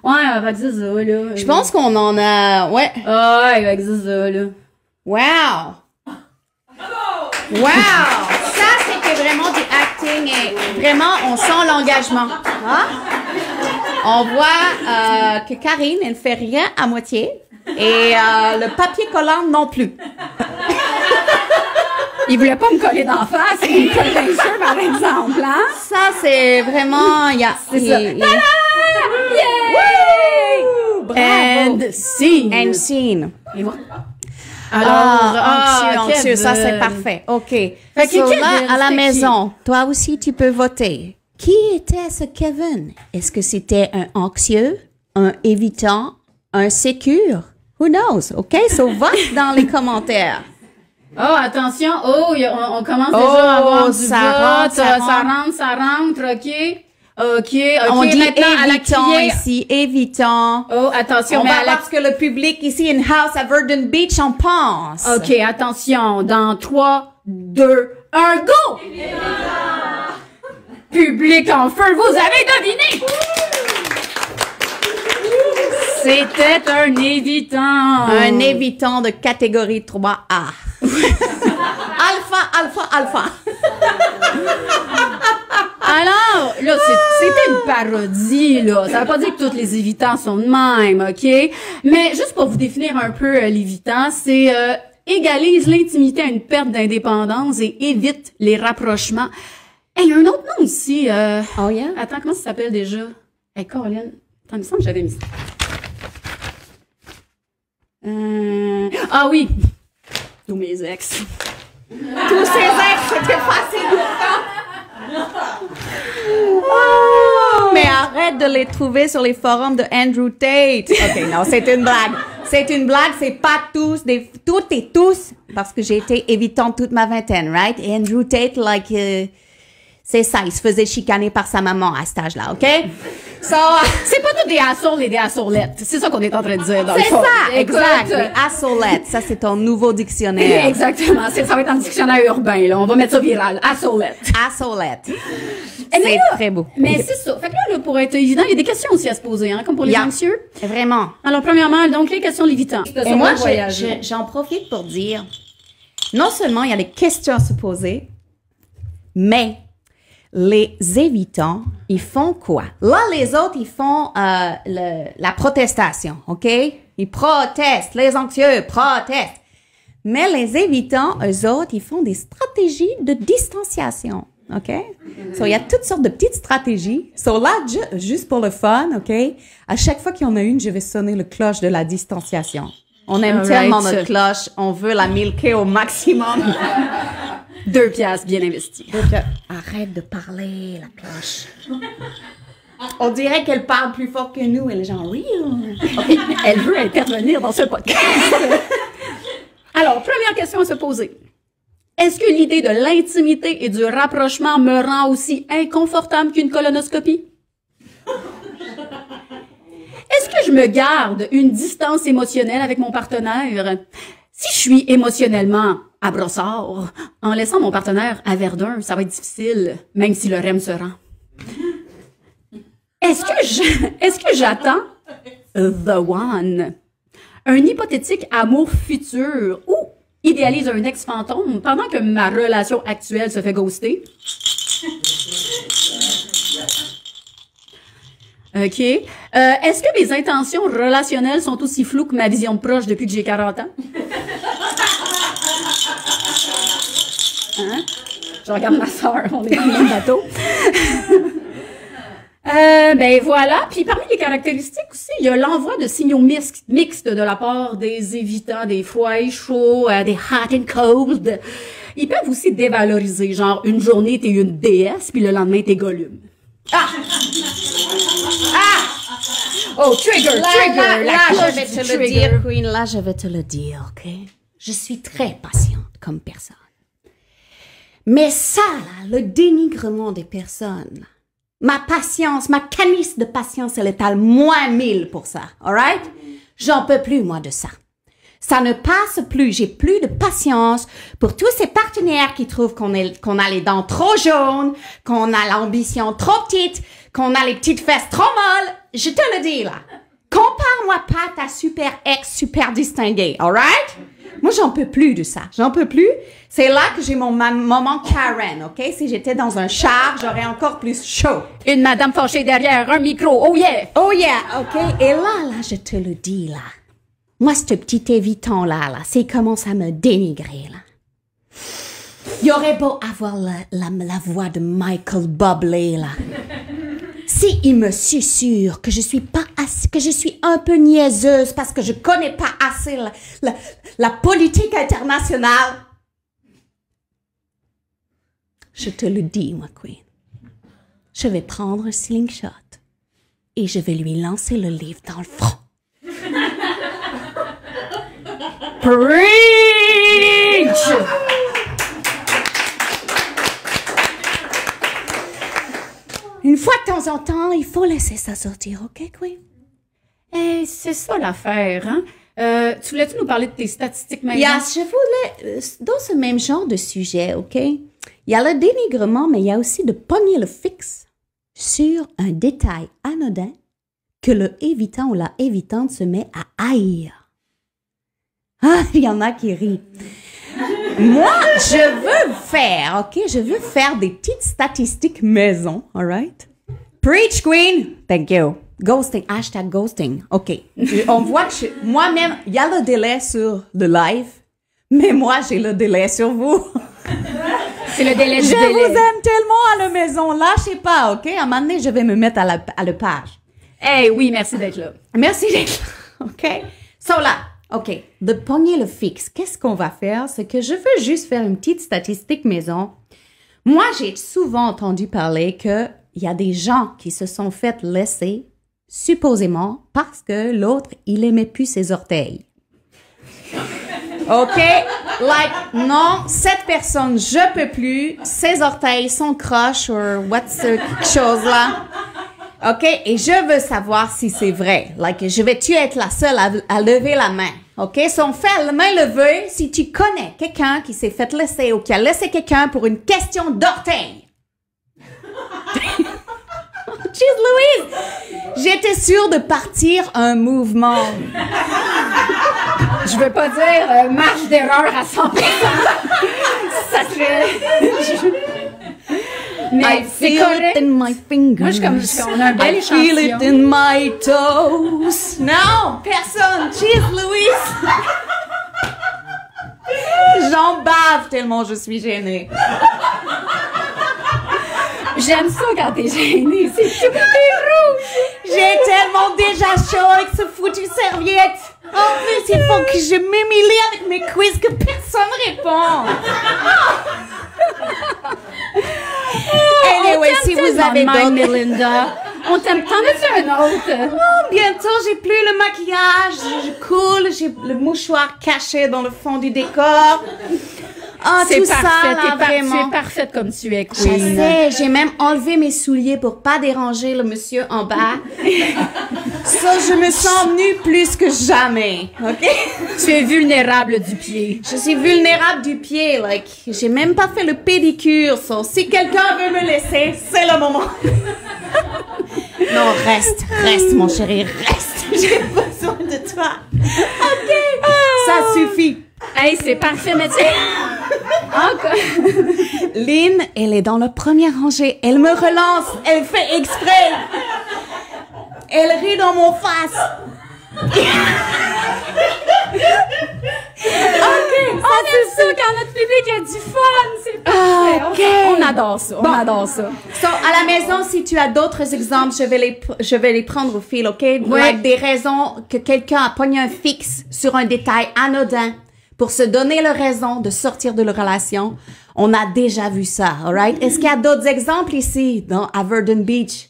[SPEAKER 2] Ouais, avec ça, là.
[SPEAKER 1] Je pense qu'on en a... Ouais.
[SPEAKER 2] Ah, ouais, avec ça, là.
[SPEAKER 1] Wow! Wow! Ça, c'était vraiment du acting et vraiment, on sent l'engagement. Hein? On voit que Karine, elle ne fait rien à moitié et le papier collant non plus.
[SPEAKER 2] Il voulait pas me coller d'en face, il me colle dans les cheveux, par exemple, hein?
[SPEAKER 1] Ça, c'est vraiment...
[SPEAKER 2] C'est ça. Ta-da!
[SPEAKER 1] Woo! Bravo!
[SPEAKER 2] And scene.
[SPEAKER 1] And scene.
[SPEAKER 2] Et voilà. Alors,
[SPEAKER 1] anxieux, ça c'est parfait. OK.
[SPEAKER 2] Fait que
[SPEAKER 1] So,
[SPEAKER 2] Kevin,
[SPEAKER 1] là, à la
[SPEAKER 2] c'était
[SPEAKER 1] maison, toi aussi tu peux voter. Qui était ce Kevin? Est-ce que c'était un anxieux, un évitant, un sécure? Who knows? OK? So, vote dans les commentaires.
[SPEAKER 2] Oh, attention. Oh, on commence déjà à avoir du
[SPEAKER 1] ça
[SPEAKER 2] vote.
[SPEAKER 1] rentre,
[SPEAKER 2] Ça rentre, OK? OK,
[SPEAKER 1] On dit
[SPEAKER 2] maintenant, à la
[SPEAKER 1] évitant
[SPEAKER 2] criée.
[SPEAKER 1] ici, évitant.
[SPEAKER 2] Oh, attention,
[SPEAKER 1] On
[SPEAKER 2] mais
[SPEAKER 1] va
[SPEAKER 2] à la...
[SPEAKER 1] parce que le public ici, in house à Verdun Beach, on pense.
[SPEAKER 2] OK, attention. Dans 3, 2, 1, go! Public en feu, vous avez deviné! C'était un évitant.
[SPEAKER 1] Un évitant de catégorie 3A. Alpha.
[SPEAKER 2] Alors, là, c'était une parodie, là. Ça veut pas dire que tous les évitants sont de même, OK? Mais juste pour vous définir un peu l'évitant, c'est égalise l'intimité à une perte d'indépendance et évite les rapprochements. Il y a un autre nom aussi.
[SPEAKER 1] Oh yeah?
[SPEAKER 2] Attends, comment ça s'appelle déjà? Caroline, attends, il me semble que j'avais mis ça. Ah oui! Tous mes ex.
[SPEAKER 1] Tous ces ex, c'était facile pourtant. Oh, mais arrête de les trouver sur les forums de Andrew Tate. OK, non, c'est une blague. C'est une blague, c'est pas tous, toutes et tous, parce que j'ai été évitante toute ma vingtaine, right? Et Andrew Tate, c'est ça, il se faisait chicaner par sa maman à cet âge-là, OK? So,
[SPEAKER 2] C'est pas tous des assaules et des assaulettes. C'est ça qu'on est en train de dire dans le
[SPEAKER 1] c'est
[SPEAKER 2] fond.
[SPEAKER 1] ça,
[SPEAKER 2] Écoute,
[SPEAKER 1] exact. Les assolettes, ça c'est ton nouveau dictionnaire.
[SPEAKER 2] Exactement. Ça va être dans le dictionnaire urbain, là. On va mettre ça viral. Assolette.
[SPEAKER 1] Assolette.
[SPEAKER 2] Mais
[SPEAKER 1] C'est
[SPEAKER 2] là,
[SPEAKER 1] très beau.
[SPEAKER 2] Mais c'est ça. Fait que là, pour être évident, il y a des questions aussi à se poser, hein, comme pour les
[SPEAKER 1] Yeah.
[SPEAKER 2] anxieux.
[SPEAKER 1] Vraiment.
[SPEAKER 2] Alors, premièrement, donc, les questions lévitantes.
[SPEAKER 1] Et moi, j'en profite pour dire, non seulement il y a des questions à se poser, mais les évitants, ils font quoi? Là, les autres, ils font la protestation, OK? Ils protestent, les anxieux protestent. Mais les évitants, eux autres, ils font des stratégies de distanciation, OK? So, il y a toutes sortes de petites stratégies. So, là, juste pour le fun, OK? À chaque fois qu'il y en a une, je vais sonner le cloche de la distanciation. On aime
[SPEAKER 2] Alright.
[SPEAKER 1] tellement notre cloche, on veut la milquer au maximum.
[SPEAKER 2] 2 piastres bien investis.
[SPEAKER 1] Arrête de parler, la cloche. On dirait qu'elle parle plus fort que nous, elle est genre real.
[SPEAKER 2] OK. Elle veut intervenir dans ce podcast. Alors, première question à se poser. Est-ce que l'idée de l'intimité et du rapprochement me rend aussi inconfortable qu'une colonoscopie? Est-ce que je me garde une distance émotionnelle avec mon partenaire? Si je suis émotionnellement à Brossard, en laissant mon partenaire à Verdun, ça va être difficile, même si le REM se rend. Est-ce que j'attends the one? Un hypothétique amour futur ou idéalise un ex-fantôme pendant que ma relation actuelle se fait ghoster? OK. Est-ce que mes intentions relationnelles sont aussi floues que ma vision de proche depuis que j'ai 40 ans? Hein? Je regarde ma soeur, on est dans le même bateau. Ben voilà. Puis parmi les caractéristiques aussi, il y a l'envoi de signaux mixtes de la part des évitants, des froids et chauds, des hot and cold. Ils peuvent aussi dévaloriser, genre une journée t'es une déesse, puis le lendemain t'es Gollum. Oh, trigger!
[SPEAKER 1] Là,
[SPEAKER 2] cloche
[SPEAKER 1] je vais
[SPEAKER 2] du
[SPEAKER 1] te le
[SPEAKER 2] trigger.
[SPEAKER 1] dire, Queen, là, je vais te le dire, OK? Je suis très patiente comme personne. Mais ça, là, le dénigrement des personnes, là, ma patience, ma canisse de patience, elle est à moins 1000 pour ça, all right? J'en peux plus, moi, de ça. Ça ne passe plus. J'ai plus de patience pour tous ces partenaires qui trouvent qu'on a les dents trop jaunes, qu'on a l'ambition trop petite, qu'on a les petites fesses trop molles. Je te le dis, là. Compare-moi pas ta super ex super distinguée, all right? Moi, j'en peux plus de ça. J'en peux plus. C'est là que j'ai mon moment Karen, OK? Si j'étais dans un char, j'aurais encore plus chaud.
[SPEAKER 2] Une madame fâchée derrière un micro, oh yeah!
[SPEAKER 1] Oh yeah, OK? Et là, je te le dis, là. Moi, ce petit évitant-là, c'est commence à me dénigrer, là. Il aurait beau avoir la voix de Michael Bublé, là. Si il me susurre que je suis pas assez, que je suis un peu niaiseuse parce que je connais pas assez la politique internationale, je te le dis, ma queen. Je vais prendre un slingshot et je vais lui lancer le livre dans le front.
[SPEAKER 2] Preach!
[SPEAKER 1] Une fois ton temps en temps, il faut laisser ça sortir, OK, Queen?
[SPEAKER 2] Eh, c'est ça l'affaire, hein? Tu voulais-tu nous parler de tes statistiques maintenant?
[SPEAKER 1] Yes, je voulais, dans ce même genre de sujet, OK? Il y a le dénigrement, mais il y a aussi de pogner le fixe sur un détail anodin que le évitant ou la évitante se met à haïr. Ah, il y en a qui rient. Moi, je veux faire, OK? Je veux faire des petites statistiques maison, all right? Preach, Queen! Thank you. Ghosting, hashtag ghosting. OK. On voit que moi-même, il y a le délai sur le live, mais moi, j'ai le délai sur vous.
[SPEAKER 2] C'est le délai du
[SPEAKER 1] Je
[SPEAKER 2] délai.
[SPEAKER 1] vous aime tellement à la maison. Lâchez pas, OK? À un moment donné, je vais me mettre à la page.
[SPEAKER 2] Eh oui, merci d'être là.
[SPEAKER 1] Merci d'être là, OK? So là, OK, de pogner le fixe, qu'est-ce qu'on va faire? C'est que je veux juste faire une petite statistique maison. Moi, j'ai souvent entendu parler qu'il y a des gens qui se sont fait laisser, supposément, parce que l'autre, il aimait plus ses orteils. OK? Like, non, cette personne, je peux plus, ses orteils sont croches, ou what's quelque chose là. OK? Et je veux savoir si c'est vrai. Like, je vais-tu être la seule à lever la main? OK? Si on fait la main levée, si tu connais quelqu'un qui s'est fait laisser ou qui a laissé quelqu'un pour une question d'orteil. Jeez Louise! J'étais sûre de partir un mouvement.
[SPEAKER 2] Je veux pas dire marge d'erreur à 100%. Ça serait... Mais c'est
[SPEAKER 1] Feel
[SPEAKER 2] correct.
[SPEAKER 1] it in my fingers.
[SPEAKER 2] Moi, je suis comme on a un bel
[SPEAKER 1] I feel it
[SPEAKER 2] échantillon.
[SPEAKER 1] in my toes. Non, personne. Cheers, Louise. J'en bave tellement je suis gênée.
[SPEAKER 2] J'aime ça quand t'es gênée. C'est tout, t'es rouge.
[SPEAKER 1] J'ai tellement déjà chaud avec ce foutu serviette. En plus, il faut que je m'humilie avec mes quiz que personne répond. Anyway, si vous avez d'autres...
[SPEAKER 2] Melinda. On t'aime. T'en as-tu un autre?
[SPEAKER 1] Oh, bientôt, j'ai plus le maquillage, je coule, j'ai le mouchoir caché dans le fond du décor. Ah,
[SPEAKER 2] C'est
[SPEAKER 1] tout
[SPEAKER 2] parfait.
[SPEAKER 1] ça, là,
[SPEAKER 2] Tu es
[SPEAKER 1] vraiment.
[SPEAKER 2] parfaite comme tu es,
[SPEAKER 1] Je
[SPEAKER 2] Queen.
[SPEAKER 1] sais, j'ai même enlevé mes souliers pour pas déranger le monsieur en bas. Ça, je me sens nue plus que jamais, OK?
[SPEAKER 2] Tu es vulnérable du pied.
[SPEAKER 1] Je suis vulnérable du pied, like, j'ai même pas fait le pédicure, so, si quelqu'un veut me laisser, c'est le moment. Non, reste, mon chéri, reste. J'ai besoin de toi. OK, ça suffit.
[SPEAKER 2] Hey, c'est parfait, mais tu sais... Encore.
[SPEAKER 1] Lynn, elle est dans la première rangée. Elle me relance. Elle fait exprès. Elle rit dans mon face. OK.
[SPEAKER 2] On aime ça quand notre public a du fun. C'est parfait.
[SPEAKER 1] OK.
[SPEAKER 2] On adore ça. On adore ça.
[SPEAKER 1] So, à la maison, si tu as d'autres exemples, je vais les prendre au fil, OK? Like des raisons que quelqu'un a pogné un fixe sur un détail anodin pour se donner la raison de sortir de la relation. On a déjà vu ça, alright? Est-ce qu'il y a d'autres exemples ici, à Verdun Beach?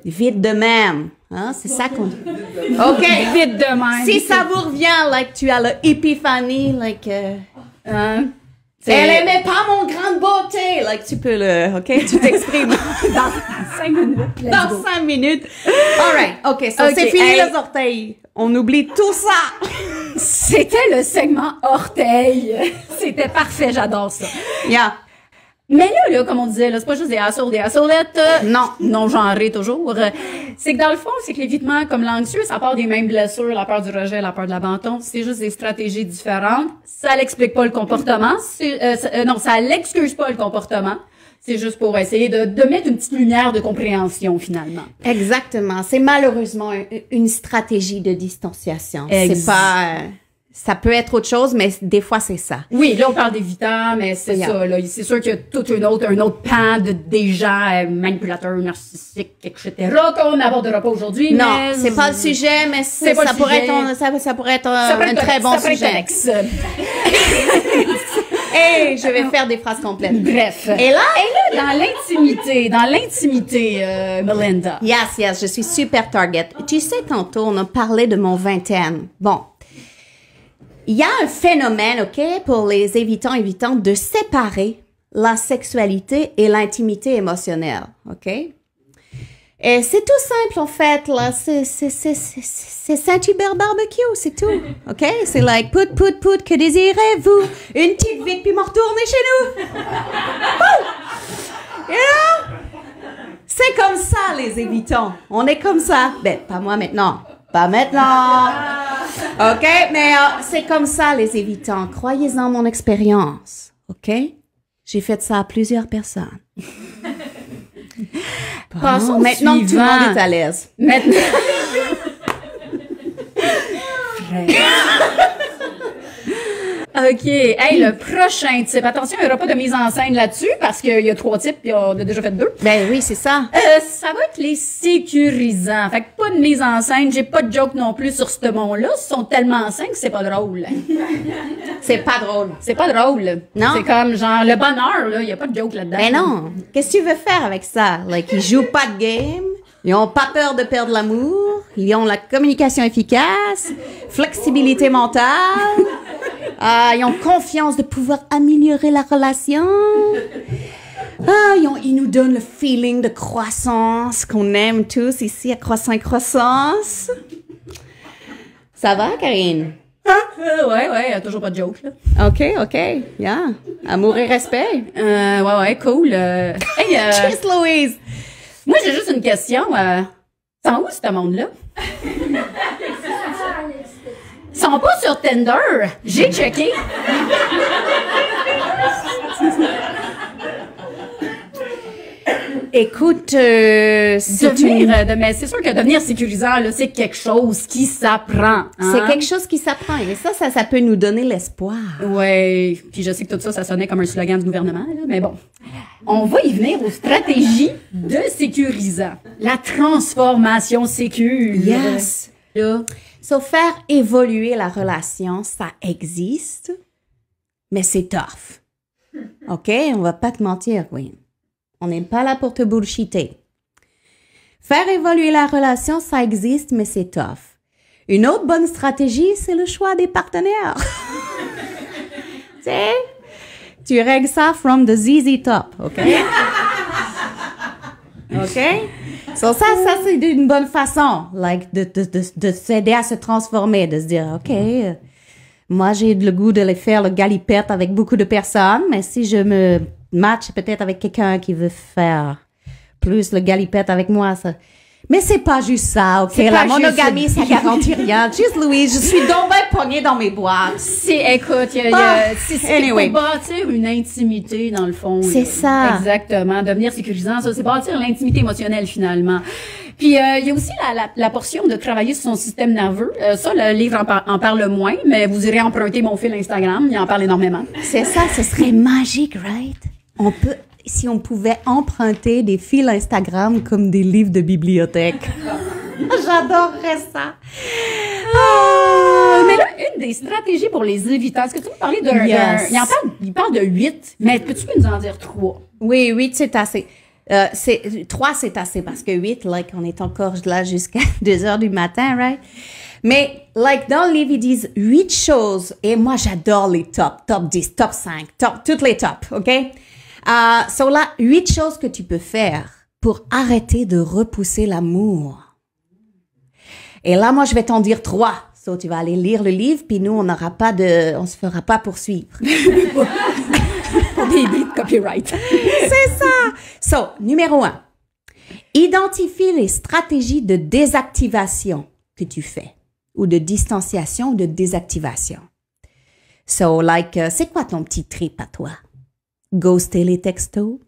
[SPEAKER 1] Vite de même. Hein? C'est ça qu'on... OK.
[SPEAKER 2] Vite de même.
[SPEAKER 1] Si ça vous revient, like, tu as le épiphanie, like...
[SPEAKER 2] Hein?
[SPEAKER 1] Elle aimait pas mon grande beauté. Like, tu peux le... OK? Tu t'exprimes.
[SPEAKER 2] Dans 5 minutes.
[SPEAKER 1] Dans 5 minutes. All right. OK. So,
[SPEAKER 2] OK,
[SPEAKER 1] c'est fini
[SPEAKER 2] hey.
[SPEAKER 1] les orteils. On oublie tout ça.
[SPEAKER 2] C'était le segment orteil. C'était parfait, j'adore ça.
[SPEAKER 1] Yeah.
[SPEAKER 2] Mais là, comme on disait, là, c'est pas juste des assaulettes. Non genrées toujours. C'est que dans le fond, c'est que l'évitement, comme l'anxieux, ça part des mêmes blessures, la peur du rejet, la peur de l'abandon. C'est juste des stratégies différentes. Ça l'explique pas le comportement. Non, ça l'excuse pas le comportement. C'est juste pour essayer de mettre une petite lumière de compréhension, finalement.
[SPEAKER 1] Exactement. C'est malheureusement une stratégie de distanciation. C'est pas... ça peut être autre chose, mais des fois, c'est ça.
[SPEAKER 2] Oui, là, on parle d'évitant, mais c'est ça, là. C'est sûr qu'il y a tout un autre pan des gens manipulateurs, narcissiques, etc., qu'on n'abordera pas aujourd'hui.
[SPEAKER 1] Non,
[SPEAKER 2] mais
[SPEAKER 1] c'est pas le sujet, mais ça pourrait être un très bon sujet. Hey, je vais faire des phrases complètes.
[SPEAKER 2] Bref.
[SPEAKER 1] Et là,
[SPEAKER 2] dans l'intimité, Melinda.
[SPEAKER 1] Yes, je suis super target. Tu sais, tantôt, on a parlé de mon vingtaine. Bon. Il y a un phénomène, OK, pour les évitantes de séparer la sexualité et l'intimité émotionnelle, OK? Et c'est tout simple, en fait, là. C'est Saint-Hubert Barbecue, c'est tout. OK? C'est like, put, que désirez-vous? Une petite vie, puis m'en retourner chez nous. You know? C'est comme ça, les évitants. On est comme ça. Ben, pas moi maintenant. Pas maintenant. OK? Mais c'est comme ça, les évitants. Croyez-en mon expérience. OK? J'ai fait ça à plusieurs personnes.
[SPEAKER 2] Passons
[SPEAKER 1] maintenant que tout le
[SPEAKER 2] suivant.
[SPEAKER 1] monde est à l'aise.
[SPEAKER 2] Maintenant. OK. Hey, le prochain type. Attention, il n'y aura pas de mise en scène là-dessus parce qu'il y a 3 types et on a déjà fait 2.
[SPEAKER 1] Ben oui, c'est ça.
[SPEAKER 2] Ça va être les sécurisants. Fait que pas de mise en scène. J'ai pas de joke non plus sur ce monde-là. Ils sont tellement sains que c'est pas drôle.
[SPEAKER 1] C'est pas drôle.
[SPEAKER 2] C'est pas drôle.
[SPEAKER 1] Non.
[SPEAKER 2] C'est comme genre le bonheur, là. Il y a pas de joke là-dedans.
[SPEAKER 1] Ben non. Qu'est-ce que tu veux faire avec ça? Like, ils jouent pas de game. Ils ont pas peur de perdre l'amour. Ils ont la communication efficace. Flexibilité mentale. Ils ont confiance de pouvoir améliorer la relation. Ils nous donnent le feeling de croissance qu'on aime tous ici à Croissance. Ça va, Karine?
[SPEAKER 2] Ouais, toujours pas de joke, là.
[SPEAKER 1] OK. Yeah. Amour et respect.
[SPEAKER 2] Ouais, cool. Hey,
[SPEAKER 1] Cheers, Louise!
[SPEAKER 2] moi, j'ai juste une question. C'est en où, ce monde-là? Ils sont pas sur Tinder. J'ai checké.
[SPEAKER 1] Écoute, c'est
[SPEAKER 2] Mais c'est sûr que devenir sécurisant, là, c'est quelque chose qui s'apprend. Hein?
[SPEAKER 1] c'est quelque chose qui s'apprend. Et ça peut nous donner l'espoir.
[SPEAKER 2] Ouais. Puis je sais que tout ça, ça sonnait comme un slogan du gouvernement, là, mais bon. On va y venir aux stratégies de sécurisant. La transformation sécure.
[SPEAKER 1] Yes.
[SPEAKER 2] Là.
[SPEAKER 1] So, faire évoluer la relation, ça existe, mais c'est tough. OK? On va pas te mentir, Gwen. On n'est pas là pour te bullshiter. Faire évoluer la relation, ça existe, mais c'est tough. Une autre bonne stratégie, c'est le choix des partenaires. Tu sais? Tu règles ça from the ZZ top, OK? OK? So ça c'est d'une bonne façon, like, de s'aider à se transformer, de se dire, OK, moi, j'ai le goût de les faire le galipette avec beaucoup de personnes, mais si je me match peut-être avec quelqu'un qui veut faire plus le galipette avec moi, ça... Mais c'est pas juste ça, OK?
[SPEAKER 2] C'est
[SPEAKER 1] La
[SPEAKER 2] pas juste
[SPEAKER 1] monogamie, ça garantit rien. Juste, Louise, je suis donc bien pognée dans mes boîtes.
[SPEAKER 2] Écoute, c'est
[SPEAKER 1] Anyway.
[SPEAKER 2] pour bâtir une intimité, dans le fond.
[SPEAKER 1] C'est
[SPEAKER 2] là.
[SPEAKER 1] ça.
[SPEAKER 2] Exactement. Devenir sécurisant, ça, c'est bâtir l'intimité émotionnelle, finalement. Puis, il y a aussi la portion de travailler sur son système nerveux. Ça, le livre en parle moins, mais vous irez emprunter mon fil Instagram. Il en parle énormément.
[SPEAKER 1] C'est ça, ce serait magique, right? Si on pouvait emprunter des fils Instagram comme des livres de bibliothèque. J'adorerais ça.
[SPEAKER 2] Mais là, une des stratégies pour les évitants, est-ce que tu peux parler d'un...
[SPEAKER 1] Yes.
[SPEAKER 2] Il parle de 8, mais peux-tu nous en dire 3?
[SPEAKER 1] Oui, 8, c'est assez. 3, c'est assez parce que 8, like, on est encore là jusqu'à 2 heures du matin, right? Mais, like, dans le livre, ils disent 8 choses. Et moi, j'adore les top 10, top 5, toutes les tops, OK? So là, 8 choses que tu peux faire pour arrêter de repousser l'amour. Et là, moi, je vais t'en dire 3. So, tu vas aller lire le livre, puis nous, on se fera pas poursuivre.
[SPEAKER 2] Pour des bris de copyright.
[SPEAKER 1] C'est ça! So, numéro 1. Identifie les stratégies de désactivation que tu fais, ou de distanciation ou de désactivation. So, like, c'est quoi ton petit trip à toi? Ghoster les textos?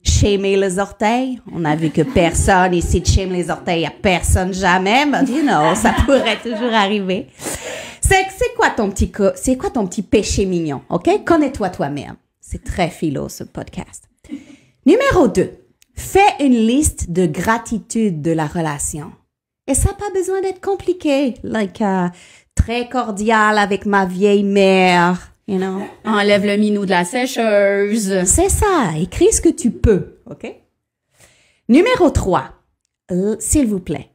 [SPEAKER 1] Shamer les orteils? On a vu que personne ici shame les orteils à personne jamais, mais you know, ça pourrait toujours arriver. C'est quoi ton petit péché mignon, OK? Connais-toi toi-même. C'est très philo, ce podcast. Numéro 2. Fais une liste de gratitude de la relation. Et ça n'a pas besoin d'être compliqué. Like, très cordial avec ma vieille mère. You know?
[SPEAKER 2] Enlève le minou de la sécheuse.
[SPEAKER 1] C'est ça. Écris ce que tu peux. OK? Numéro 3. S'il vous plaît.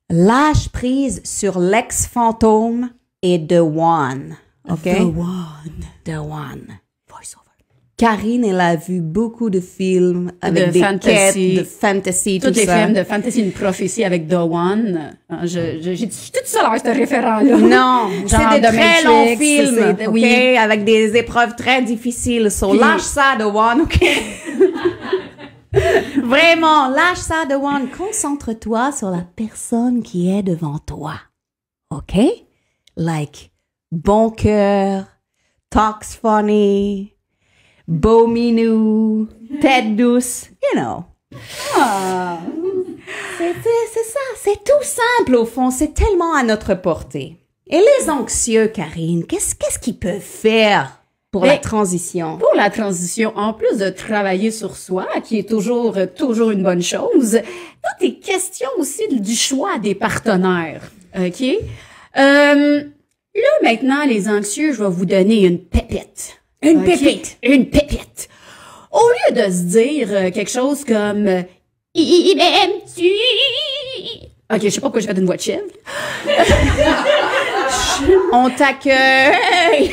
[SPEAKER 1] Lâche prise sur l'ex-fantôme et The One. OK?
[SPEAKER 3] The one.
[SPEAKER 1] The One. Voice over. Karine, elle a vu beaucoup de films avec des quêtes de fantasy,
[SPEAKER 2] Toutes
[SPEAKER 1] tout
[SPEAKER 2] les
[SPEAKER 1] ça.
[SPEAKER 2] films de fantasy, une prophétie avec The One. J'ai dit tout ça là, ce référent-là.
[SPEAKER 1] Non, c'est
[SPEAKER 2] Genre
[SPEAKER 1] des
[SPEAKER 2] The
[SPEAKER 1] très
[SPEAKER 2] Matrix,
[SPEAKER 1] longs films,
[SPEAKER 2] c'est-
[SPEAKER 1] OK?
[SPEAKER 2] oui.
[SPEAKER 1] Avec des épreuves très difficiles. So,
[SPEAKER 2] Puis-
[SPEAKER 1] lâche ça, The One, OK? Vraiment, lâche ça, The One. Concentre-toi sur la personne qui est devant toi. OK? Like, bon cœur, talks funny, beau minou, tête douce, you know. C'est ça, c'est tout simple au fond, c'est tellement à notre portée. Et les anxieux, Karine, qu'est-ce qu'ils peuvent faire pour la
[SPEAKER 2] Mais-
[SPEAKER 1] transition?
[SPEAKER 2] Pour la transition, en plus de travailler sur soi, qui est toujours une bonne chose, toutes les questions aussi du choix des partenaires. OK? Là, maintenant, les anxieux, je vais vous donner une pépite.
[SPEAKER 1] Une
[SPEAKER 2] OK?
[SPEAKER 1] pépite.
[SPEAKER 2] Une pépite. Au lieu de se dire quelque chose comme il m'aime-tu? OK, je sais pas pourquoi j'ai fait une voix de chèvre.
[SPEAKER 1] On t'accueille!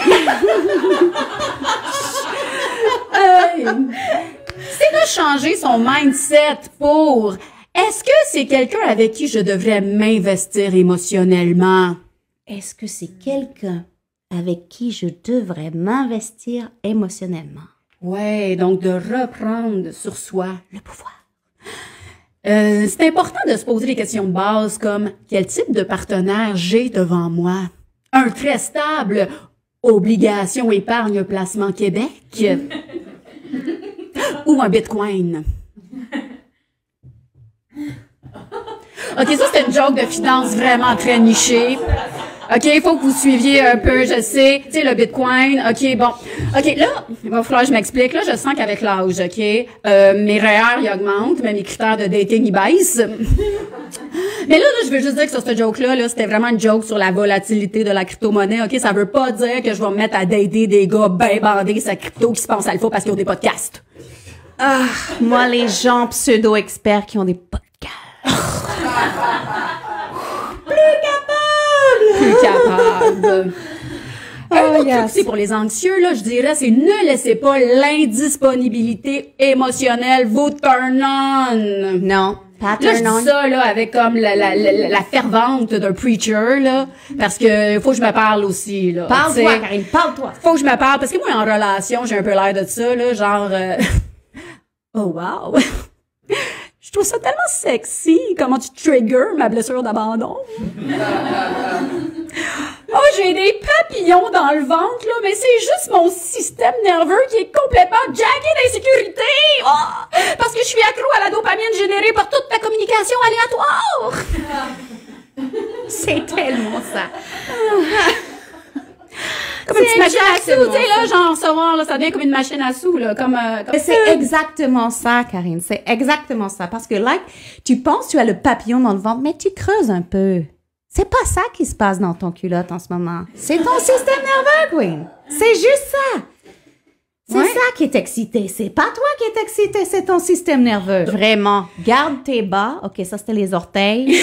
[SPEAKER 2] C'est de changer son mindset pour est-ce que c'est quelqu'un avec qui je devrais m'investir émotionnellement?
[SPEAKER 1] Est-ce que c'est quelqu'un avec qui je devrais m'investir émotionnellement?
[SPEAKER 2] Ouais, donc de reprendre sur soi le pouvoir. C'est important de se poser des questions de base comme quel type de partenaire j'ai devant moi? Un très stable, obligation, épargne, placement Québec? Ou un bitcoin? OK, ça c'est une joke de finance vraiment très nichée. OK, il faut que vous suiviez un peu, je sais. Tu sais, le bitcoin, OK, bon. OK, là, il va falloir que je m'explique. Là, je sens qu'avec l'âge, OK, mes REER, ils augmentent, mais mes critères de dating, ils baissent. Mais là, je veux juste dire que sur ce joke-là, là, c'était vraiment une joke sur la volatilité de la crypto-monnaie, OK? Ça veut pas dire que je vais me mettre à dater des gars ben bandés sa crypto qui se pensent alpha parce qu'ils ont des podcasts.
[SPEAKER 1] Ah, moi, les gens pseudo-experts qui ont des podcasts.
[SPEAKER 2] Plus capable. Un autre truc
[SPEAKER 1] yes.
[SPEAKER 2] aussi pour les anxieux, là, je dirais, c'est ne laissez pas l'indisponibilité émotionnelle vous turn on.
[SPEAKER 1] Non, pas
[SPEAKER 2] Là, je
[SPEAKER 1] turn on.
[SPEAKER 2] dis ça, là, avec comme la fervente d'un preacher, là, parce que faut que je me parle aussi, là.
[SPEAKER 1] Parle-toi,
[SPEAKER 2] T'sais.
[SPEAKER 1] Karine, parle-toi.
[SPEAKER 2] Faut que je me parle, parce que moi, en relation, j'ai un peu l'air de ça, là, genre, oh wow! Je trouve ça tellement sexy, comment tu triggers ma blessure d'abandon. Oh, j'ai des papillons dans le ventre, là, mais c'est juste mon système nerveux qui est complètement jacké d'insécurité. Oh, parce que je suis accro à la dopamine générée par toute ta communication aléatoire.
[SPEAKER 1] C'est tellement ça.
[SPEAKER 2] Comme une petite machine à sous,
[SPEAKER 1] exactement
[SPEAKER 2] tu sais, là, genre, recevoir, là, ça devient comme une machine à sous, là, comme
[SPEAKER 1] C'est exactement ça, Karine. C'est exactement ça. Parce que, like, tu penses que tu as le papillon dans le ventre, mais tu creuses un peu. C'est pas ça qui se passe dans ton culotte en ce moment. C'est ton système nerveux, Queen. C'est juste ça. C'est
[SPEAKER 2] Ouais.
[SPEAKER 1] ça qui est excité. C'est pas toi qui est excité, c'est ton système nerveux. Vraiment. Garde tes bas. OK, ça, c'était les orteils.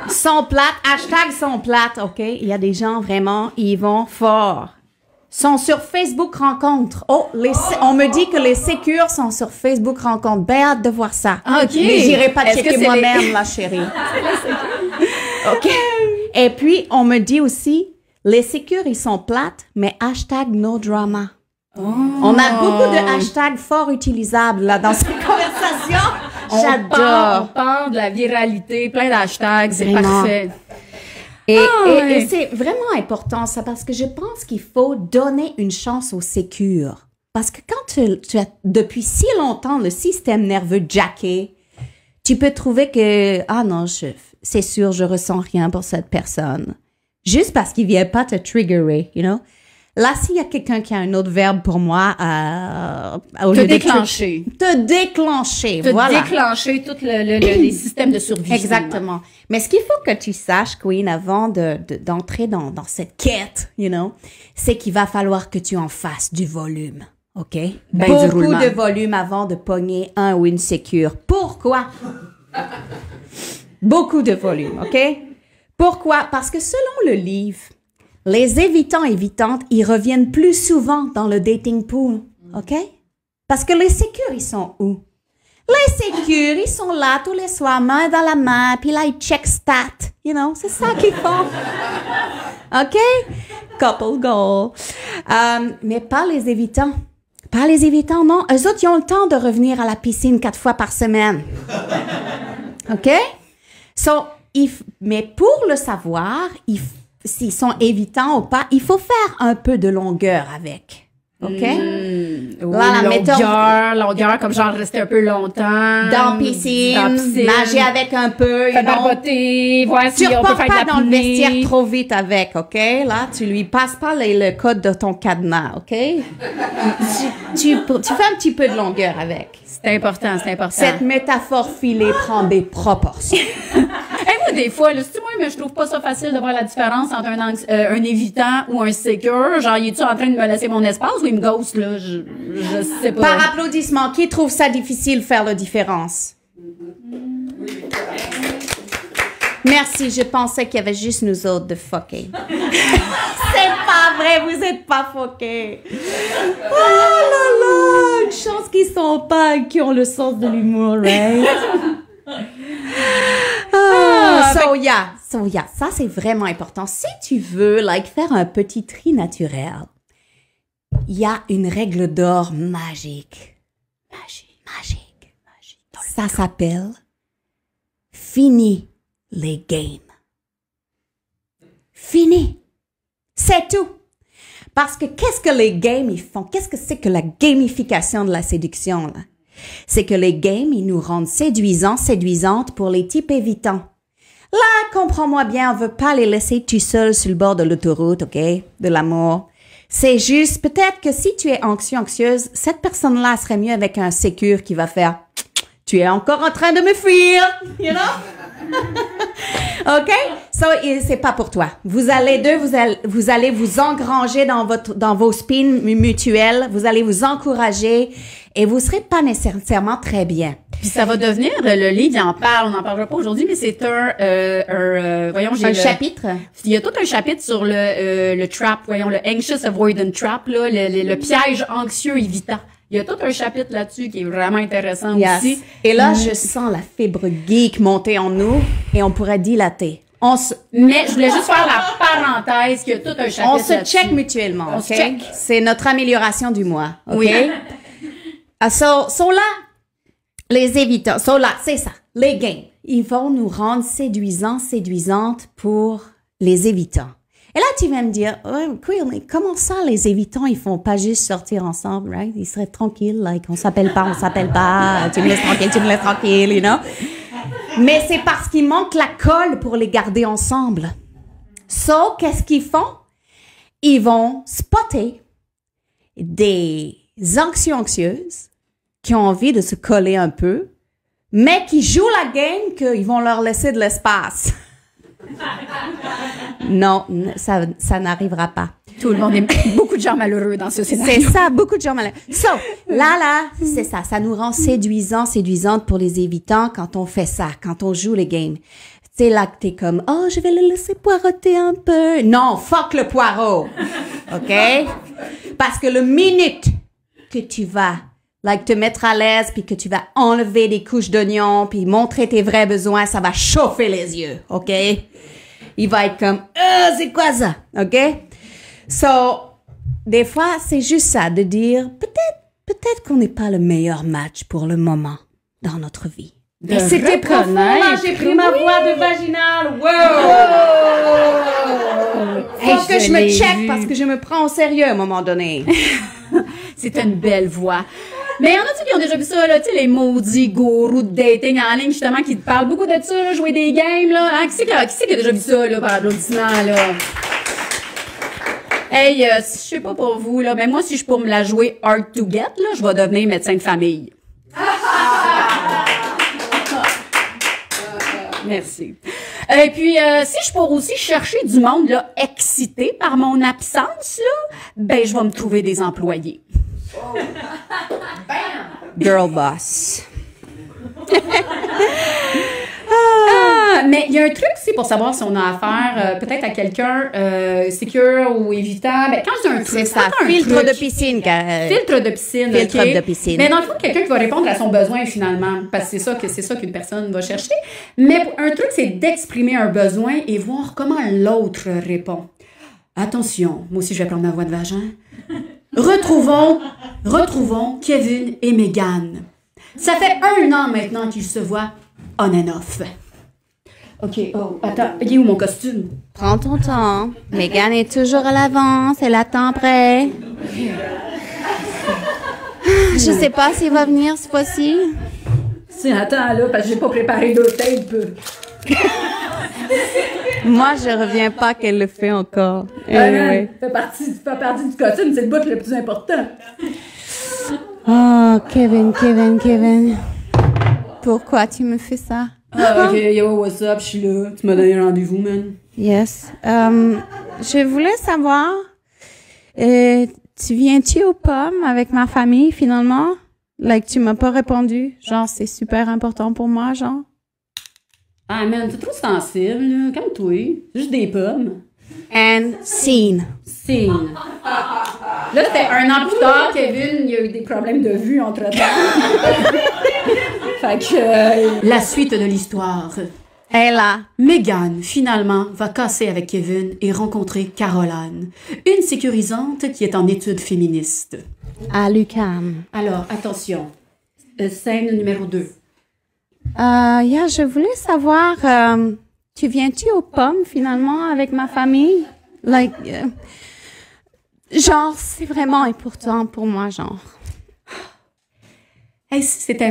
[SPEAKER 1] Sont plates. Hashtag sont plates. OK? Il y a des gens, vraiment, ils vont fort. Sont sur Facebook Rencontre. Oh, on me dit que les sécures sont sur Facebook Rencontre. Ben, hâte de voir ça.
[SPEAKER 2] Ah, OK.
[SPEAKER 1] Mais j'irai pas
[SPEAKER 2] Est-ce que
[SPEAKER 1] checker
[SPEAKER 2] c'est
[SPEAKER 1] moi-même, la chérie. OK. Et puis, on me dit aussi, les sécures, ils sont plates, mais hashtag no drama. On a beaucoup de hashtags fort utilisables, là, dans cette conversation.
[SPEAKER 2] On
[SPEAKER 1] J'adore.
[SPEAKER 2] parle de la viralité, plein d'hashtags, c'est
[SPEAKER 1] Vraiment.
[SPEAKER 2] parfait.
[SPEAKER 1] Et
[SPEAKER 2] ouais.
[SPEAKER 1] c'est vraiment important, ça, parce que je pense qu'il faut donner une chance aux sécures. Parce que quand tu as depuis si longtemps le système nerveux jacké, tu peux trouver que, ah non, c'est sûr, je ressens rien pour cette personne. Juste parce qu'il vient pas te triggerer, you know? Là, s'il y a quelqu'un qui a un autre verbe pour moi, au
[SPEAKER 2] Te
[SPEAKER 1] lieu de
[SPEAKER 2] déclencher.
[SPEAKER 1] te déclencher,
[SPEAKER 2] Te
[SPEAKER 1] voilà.
[SPEAKER 2] déclencher tous les systèmes de survie.
[SPEAKER 1] Exactement. Mais ce qu'il faut que tu saches, Queen, avant d'entrer dans cette quête, you know, c'est qu'il va falloir que tu en fasses du volume. OK?
[SPEAKER 2] Ben, du
[SPEAKER 1] Beaucoup
[SPEAKER 2] roulement.
[SPEAKER 1] de volume avant de pogner un ou une sécure. Pourquoi? Beaucoup de volume, OK? Pourquoi? Parce que selon le livre Les évitants évitantes, ils reviennent plus souvent dans le dating pool, OK? Parce que les sécures, ils sont où? Les sécures, ils sont là tous les soirs, main dans la main, puis là, ils check stats, you know? C'est ça qu'ils font. OK? Couple goal. Mais pas les évitants. Pas les évitants, non. Eux autres, ils ont le temps de revenir à la piscine 4 fois par semaine. OK? Mais pour le savoir, s'ils sont évitants ou pas, il faut faire un peu de longueur avec. OK?
[SPEAKER 2] Là, la longueur, comme genre rester un peu longtemps.
[SPEAKER 1] Dans la piscine, nager avec un peu.
[SPEAKER 2] Barboter, voir si
[SPEAKER 1] tu
[SPEAKER 2] on peut
[SPEAKER 1] repars
[SPEAKER 2] faire de
[SPEAKER 1] pas
[SPEAKER 2] la
[SPEAKER 1] dans le
[SPEAKER 2] apnée.
[SPEAKER 1] vestiaire trop vite avec, OK? Là, tu lui passes pas le code de ton cadenas, OK? tu fais un petit peu de longueur avec.
[SPEAKER 2] C'est important, c'est important.
[SPEAKER 1] Cette métaphore filée prend des proportions.
[SPEAKER 2] Et moi, des fois, là, moi, mais je trouve pas ça facile de voir la différence entre un évitant ou un sécure. Genre, il est-tu en train de me laisser mon espace ou il me ghost, là? Je sais pas.
[SPEAKER 1] Par applaudissement, qui trouve ça difficile de faire la différence? Merci, je pensais qu'il y avait juste nous autres de fucker. C'est pas vrai, vous êtes pas fuckés. Oh là là, une chance qu'ils sont pas, qui ont le sens de l'humour, right? So yeah, ça c'est vraiment important. Si tu veux, faire un petit tri naturel, il y a une règle d'or magique. Magique. Ça s'appelle fini les games. Fini. C'est tout. Parce que qu'est-ce que les games ils font? Qu'est-ce que c'est que la gamification de la séduction, là? C'est que les games, ils nous rendent séduisants, séduisantes pour les types évitants. Là, comprends-moi bien, on veut pas les laisser tout seuls sur le bord de l'autoroute, OK? De l'amour. C'est juste, peut-être que si tu es anxieuse, cette personne-là serait mieux avec un sécure qui va faire « Tu es encore en train de me fuir! » You know? OK? C'est pas pour toi. Vous allez vous engranger dans vos spins mutuels. Vous allez vous encourager et vous serez pas nécessairement très bien.
[SPEAKER 2] Puis ça va devenir, le livre, il en parle, on n'en parlera pas aujourd'hui, mais c'est un
[SPEAKER 1] chapitre.
[SPEAKER 2] Il y a tout un chapitre sur le trap, le anxious avoidant trap, là, le piège anxieux évitant. Il y a tout un chapitre là-dessus qui est vraiment intéressant aussi.
[SPEAKER 1] Et là, je sens la fibre geek monter en nous et on pourrait dilater.
[SPEAKER 2] Mais je voulais juste faire la parenthèse qu'il y a tout un chapitre
[SPEAKER 1] on se
[SPEAKER 2] là-dessus.
[SPEAKER 1] check mutuellement,
[SPEAKER 2] On
[SPEAKER 1] OK?
[SPEAKER 2] se check.
[SPEAKER 1] C'est notre amélioration du mois, OK?
[SPEAKER 2] Oui.
[SPEAKER 1] Là, les évitants, là, c'est ça, les games. Ils vont nous rendre séduisants, séduisantes pour les évitants. Et là, tu vas me dire, cool, mais comment ça, les évitants, ils font pas juste sortir ensemble, right? Ils seraient tranquilles, on s'appelle pas, tu me laisses tranquille, you know? Mais c'est parce qu'il manque la colle pour les garder ensemble. Qu'est-ce qu'ils font? Ils vont spotter des anxieuses qui ont envie de se coller un peu, mais qui jouent la game qu'ils vont leur laisser de l'espace. Non, ça n'arrivera pas.
[SPEAKER 2] Tout le monde est beaucoup de gens malheureux dans ce scénario.
[SPEAKER 1] C'est ça, beaucoup de gens malheureux. Là, c'est ça. Ça nous rend séduisants, séduisantes pour les évitants quand on fait ça, quand on joue les games. C'est là que t'es comme, oh, je vais le laisser poireauter un peu. Non, fuck le poireau. OK? Parce que le minute que tu vas te mettre à l'aise, puis que tu vas enlever des couches d'oignons, puis montrer tes vrais besoins, ça va chauffer les yeux, OK? Il va être comme, c'est quoi ça? OK? Des fois, c'est juste ça, de dire, peut-être qu'on n'est pas le meilleur match pour le moment dans notre vie. Et c'était profond, là, j'ai pris ma voix de vaginale. Wow! Faut que je me check parce que je me prends au sérieux à un moment donné.
[SPEAKER 2] C'est une belle voix. Mais il y en a qui ont déjà vu ça, là, tu sais, les maudits gourous de dating en ligne, justement, qui te parlent beaucoup de ça, là, jouer des games, là. Hein? Qui c'est qui a déjà vu ça, là, par applaudissement, là? Hey, je sais pas pour vous, là, mais moi, si je peux me la jouer hard to get, là, je vais devenir médecin de famille. Merci. Et puis, si je pourrais aussi chercher du monde, là, excité par mon absence, là, ben, je vais me trouver des employés.
[SPEAKER 4] Oh. Bam!
[SPEAKER 1] Girl boss.
[SPEAKER 2] Mais il y a un truc aussi pour savoir si on a affaire peut-être à quelqu'un sécure ou évitant. Ben, quand je dis un truc,
[SPEAKER 1] C'est ça,
[SPEAKER 2] un
[SPEAKER 1] filtre
[SPEAKER 2] truc.
[SPEAKER 1] de piscine.
[SPEAKER 2] Filtre de piscine.
[SPEAKER 1] Filtre
[SPEAKER 2] ok?
[SPEAKER 1] de piscine.
[SPEAKER 2] Mais dans le fond, quelqu'un qui va répondre à son besoin finalement, parce que c'est ça qu'une personne va chercher. Mais un truc, c'est d'exprimer un besoin et voir comment l'autre répond. Attention, moi aussi je vais prendre ma voix de vagin. Retrouvons Kevin et Megan. Ça fait 1 an maintenant qu'ils se voient on and off. OK, oh, attends, il est où mon costume?
[SPEAKER 1] Prends ton temps. Megan est toujours à l'avance. Elle attend près. Je sais pas s'il va venir cette fois-ci.
[SPEAKER 2] Attends, là, parce que j'ai pas préparé 2 tapes.
[SPEAKER 1] Moi, je reviens pas qu'elle le fait encore. Anyway.
[SPEAKER 2] Fait partie du costume, c'est le bout le plus important.
[SPEAKER 1] Oh, Kevin. Pourquoi tu me fais ça?
[SPEAKER 2] OK, yo, what's up, je suis là. Tu m'as donné rendez-vous, man.
[SPEAKER 1] Yes. Je voulais savoir, tu viens-tu aux pommes avec ma famille, finalement? Like, tu m'as pas répondu. Genre, c'est super important pour moi, genre.
[SPEAKER 2] Ah, man, t'es trop sensible, là. Calme-toi. C'est juste des pommes.
[SPEAKER 1] And scene.
[SPEAKER 2] Scene. Là, c'était 1 an plus tard, Kevin, il y a eu des problèmes de vue entre-temps. Fait que... la suite de l'histoire.
[SPEAKER 1] Elle là.
[SPEAKER 2] Megan, finalement, va casser avec Kevin et rencontrer Caroline, une sécurisante qui est en études féministes.
[SPEAKER 1] À l'UQAM.
[SPEAKER 2] Alors, attention. Scène numéro 2.
[SPEAKER 1] Je voulais savoir, tu viens-tu aux pommes, finalement, avec ma famille? Like, genre, c'est vraiment important pour moi, genre.
[SPEAKER 2] Hey, si c'est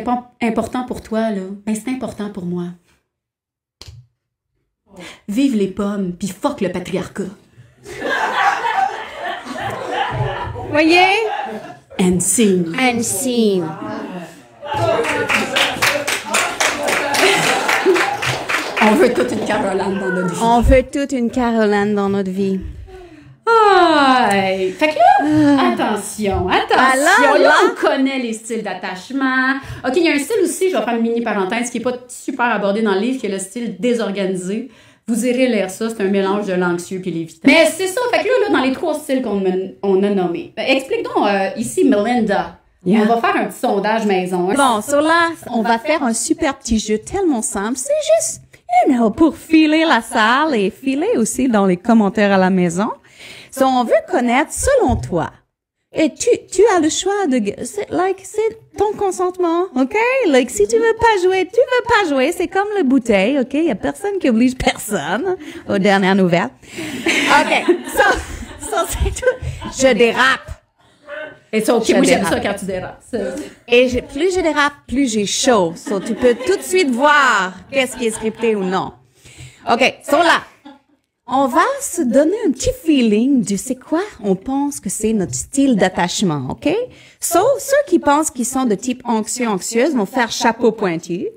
[SPEAKER 2] important pour toi, là, ben c'est important pour moi. Vive les pommes, puis fuck le patriarcat.
[SPEAKER 1] Voyez?
[SPEAKER 2] And scene.
[SPEAKER 1] And scene.
[SPEAKER 2] On veut toute une Caroline dans notre vie.
[SPEAKER 1] On veut toute une Caroline dans notre vie.
[SPEAKER 2] Aïe! Fait que là, attention. Là, on connaît les styles d'attachement. OK, il y a un style aussi, je vais faire une mini parenthèse, qui est pas super abordé dans le livre, qui est le style désorganisé. Vous irez lire ça, c'est un mélange de l'anxieux puis l'évitant. Mais c'est ça, fait que là, dans les 3 styles on a nommés. Explique donc ici, Melinda. Yeah. On va faire un petit sondage maison. Hein?
[SPEAKER 1] Bon, sur là, on va faire un super petit jeu tellement simple. C'est juste, pour filer la salle et filer aussi dans les commentaires à la maison. So, on veut connaître, selon toi, et tu as le choix c'est ton consentement, ok? Like, si tu veux pas jouer, c'est comme la bouteille, ok? Y a personne qui oblige personne, aux dernières nouvelles. Ok, ça, c'est tout. Je dérape.
[SPEAKER 2] Et c'est ok, moi j'aime ça quand tu dérapes.
[SPEAKER 1] Et plus je dérape, plus j'ai chaud. So, tu peux tout de suite voir qu'est-ce qui est scripté ou non. Ok, so là. On va se donner un petit feeling du c'est quoi on pense que c'est notre style d'attachement, OK? So, ceux qui pensent qu'ils sont de type anxieuse vont faire chapeau pointu.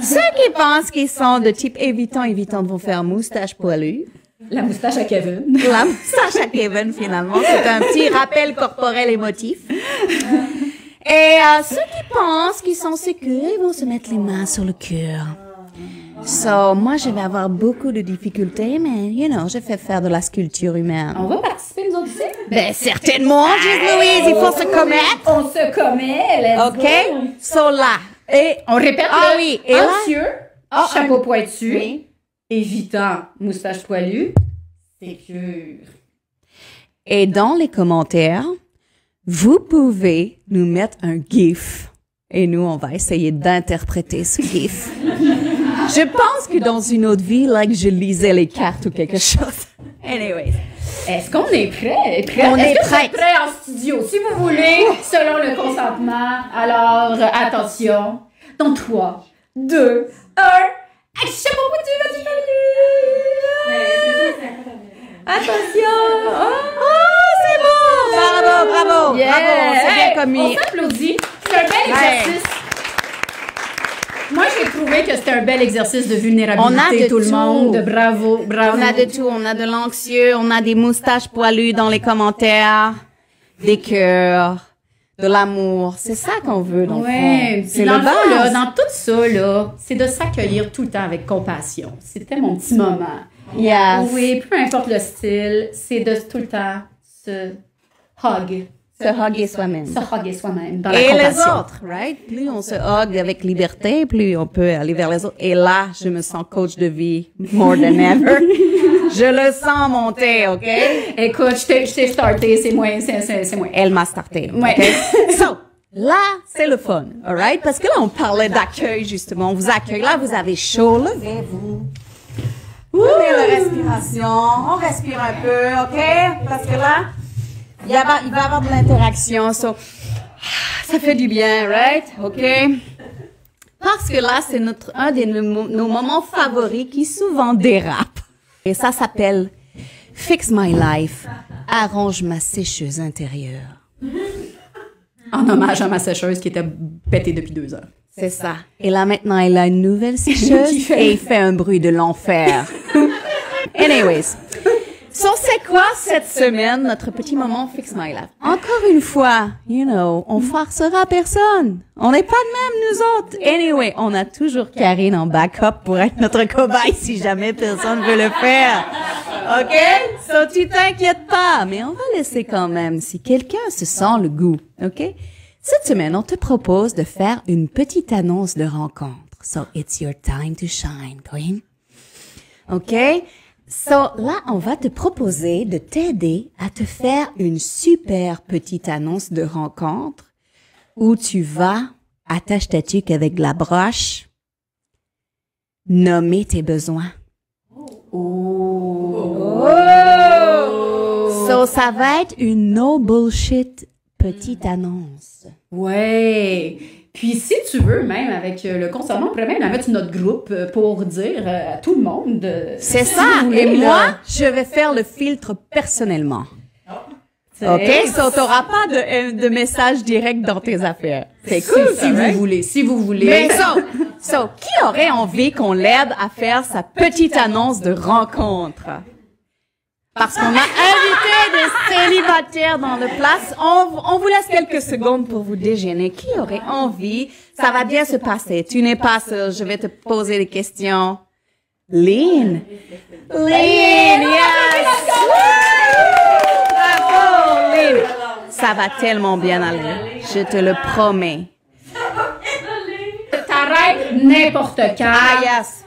[SPEAKER 1] Ceux qui pensent qu'ils sont de type évitante vont faire moustache poilue.
[SPEAKER 2] La moustache à Kevin.
[SPEAKER 1] La moustache à Kevin, finalement. C'est un petit rappel corporel émotif. Et ceux qui pensent qu'ils sont sécures, ils vont se mettre les mains sur le cœur. So, moi, je vais avoir beaucoup de difficultés, mais, je vais faire de la sculpture humaine.
[SPEAKER 2] On va participer, nous autres aussi?
[SPEAKER 1] Ben, certainement, Louise, il faut se commettre.
[SPEAKER 2] On se commet, let's
[SPEAKER 1] OK?
[SPEAKER 2] go.
[SPEAKER 1] So, là. Et,
[SPEAKER 2] on répète
[SPEAKER 1] oui. Et
[SPEAKER 2] anxieux, chapeau pointu,
[SPEAKER 1] oui.
[SPEAKER 2] évitant, moustache poilue, sécure.
[SPEAKER 1] Et dans les commentaires, vous pouvez nous mettre un GIF. Et nous, on va essayer d'interpréter ce GIF. Je pense que dans une autre vie, je lisais les cartes ou quelque chose. Anyways.
[SPEAKER 2] Est-ce qu'on est prêt?
[SPEAKER 1] On est prêt.
[SPEAKER 2] Prêt en studio, si vous voulez, selon le consentement. Alors, attention. Dans 3, 2, 1. Action, vas-y, attention.
[SPEAKER 1] C'est bon. Bravo.
[SPEAKER 2] Yeah.
[SPEAKER 1] Bravo, c'est bien commis.
[SPEAKER 2] On s'applaudit. C'est un bel exercice. Moi, j'ai trouvé que c'était un bel exercice de vulnérabilité.
[SPEAKER 1] On a de
[SPEAKER 2] tout le monde. Bravo.
[SPEAKER 1] On a de tout. On a de l'anxieux, on a des moustaches poilues dans les commentaires, des cœurs, de l'amour. C'est ça qu'on veut, dans le
[SPEAKER 2] Ouais,
[SPEAKER 1] fond. C'est
[SPEAKER 2] dans
[SPEAKER 1] le
[SPEAKER 2] fond, là,
[SPEAKER 1] base.
[SPEAKER 2] dans tout ça, là, c'est de s'accueillir tout le temps avec compassion. C'était mon petit moment.
[SPEAKER 1] Yes.
[SPEAKER 2] Oui, peu importe le style, c'est de tout le temps se hug.
[SPEAKER 1] Se hugger soi-même.
[SPEAKER 2] Se hugger soi-même dans la
[SPEAKER 1] Et les
[SPEAKER 2] compassion.
[SPEAKER 1] autres, right? Plus on se hug avec liberté, plus on peut aller vers les autres. Et là, je me sens coach de vie more than ever. Je le sens monter, OK?
[SPEAKER 2] Écoute, je t'ai starté, c'est moi.
[SPEAKER 1] Elle m'a starté.
[SPEAKER 2] Ouais.
[SPEAKER 1] OK? So, là, c'est le fun, all right? Parce que là, on parlait d'accueil, justement. On vous accueille. Là, vous avez chaud. Levez-vous. Prenez la respiration. On respire un peu, OK? Parce que là, il va y avoir de l'interaction. So, ça fait du bien, right? OK? Parce que là, c'est un de nos moments favoris qui souvent dérape. Et ça s'appelle Fix My Life. Arrange ma sécheuse intérieure.
[SPEAKER 2] En hommage à ma sécheuse qui était pétée depuis 2 heures.
[SPEAKER 1] C'est ça. Et là, maintenant, elle a une nouvelle sécheuse et il fait un bruit de l'enfer. Anyways. So, c'est quoi cette semaine, notre petit moment Fix My Life? Encore une fois, on farcera personne. On n'est pas de même, nous autres. Anyway, on a toujours Karine en backup pour être notre cobaye si jamais personne veut le faire. OK? So, tu t'inquiètes pas, mais on va laisser quand même si quelqu'un se sent le goût. OK? Cette semaine, on te propose de faire une petite annonce de rencontre. So, it's your time to shine, Queen. OK? So, là, on va te proposer de t'aider à te faire une super petite annonce de rencontre où tu vas, attache ta tuque avec de la broche, nommer tes besoins. So, ça va être une no bullshit petite annonce.
[SPEAKER 2] Ouais. Puis si tu veux, même avec le consommant, on pourrait même la mettre sur notre groupe pour dire à tout le monde.
[SPEAKER 1] C'est
[SPEAKER 2] si
[SPEAKER 1] ça.
[SPEAKER 2] vous voulez,
[SPEAKER 1] Et
[SPEAKER 2] là.
[SPEAKER 1] moi, je vais faire le filtre personnellement. OK? So, t'auras pas de message direct dans tes affaires. C'est cool,
[SPEAKER 2] si vous voulez, si vous voulez.
[SPEAKER 1] Mais so, qui aurait envie qu'on l'aide à faire sa petite annonce de rencontre? Parce qu'on a invité des célibataires dans le place. On vous laisse quelques secondes pour vous déjeuner. Qui aurait envie? Ça va bien se passer. Tu n'es pas seul. Je vais te poser des questions. Lynn. Lynn, yes! Bravo, Lynn. Ça va tellement bien aller. Je te le promets.
[SPEAKER 2] T'arrêtes n'importe quand.
[SPEAKER 1] Ah, yes.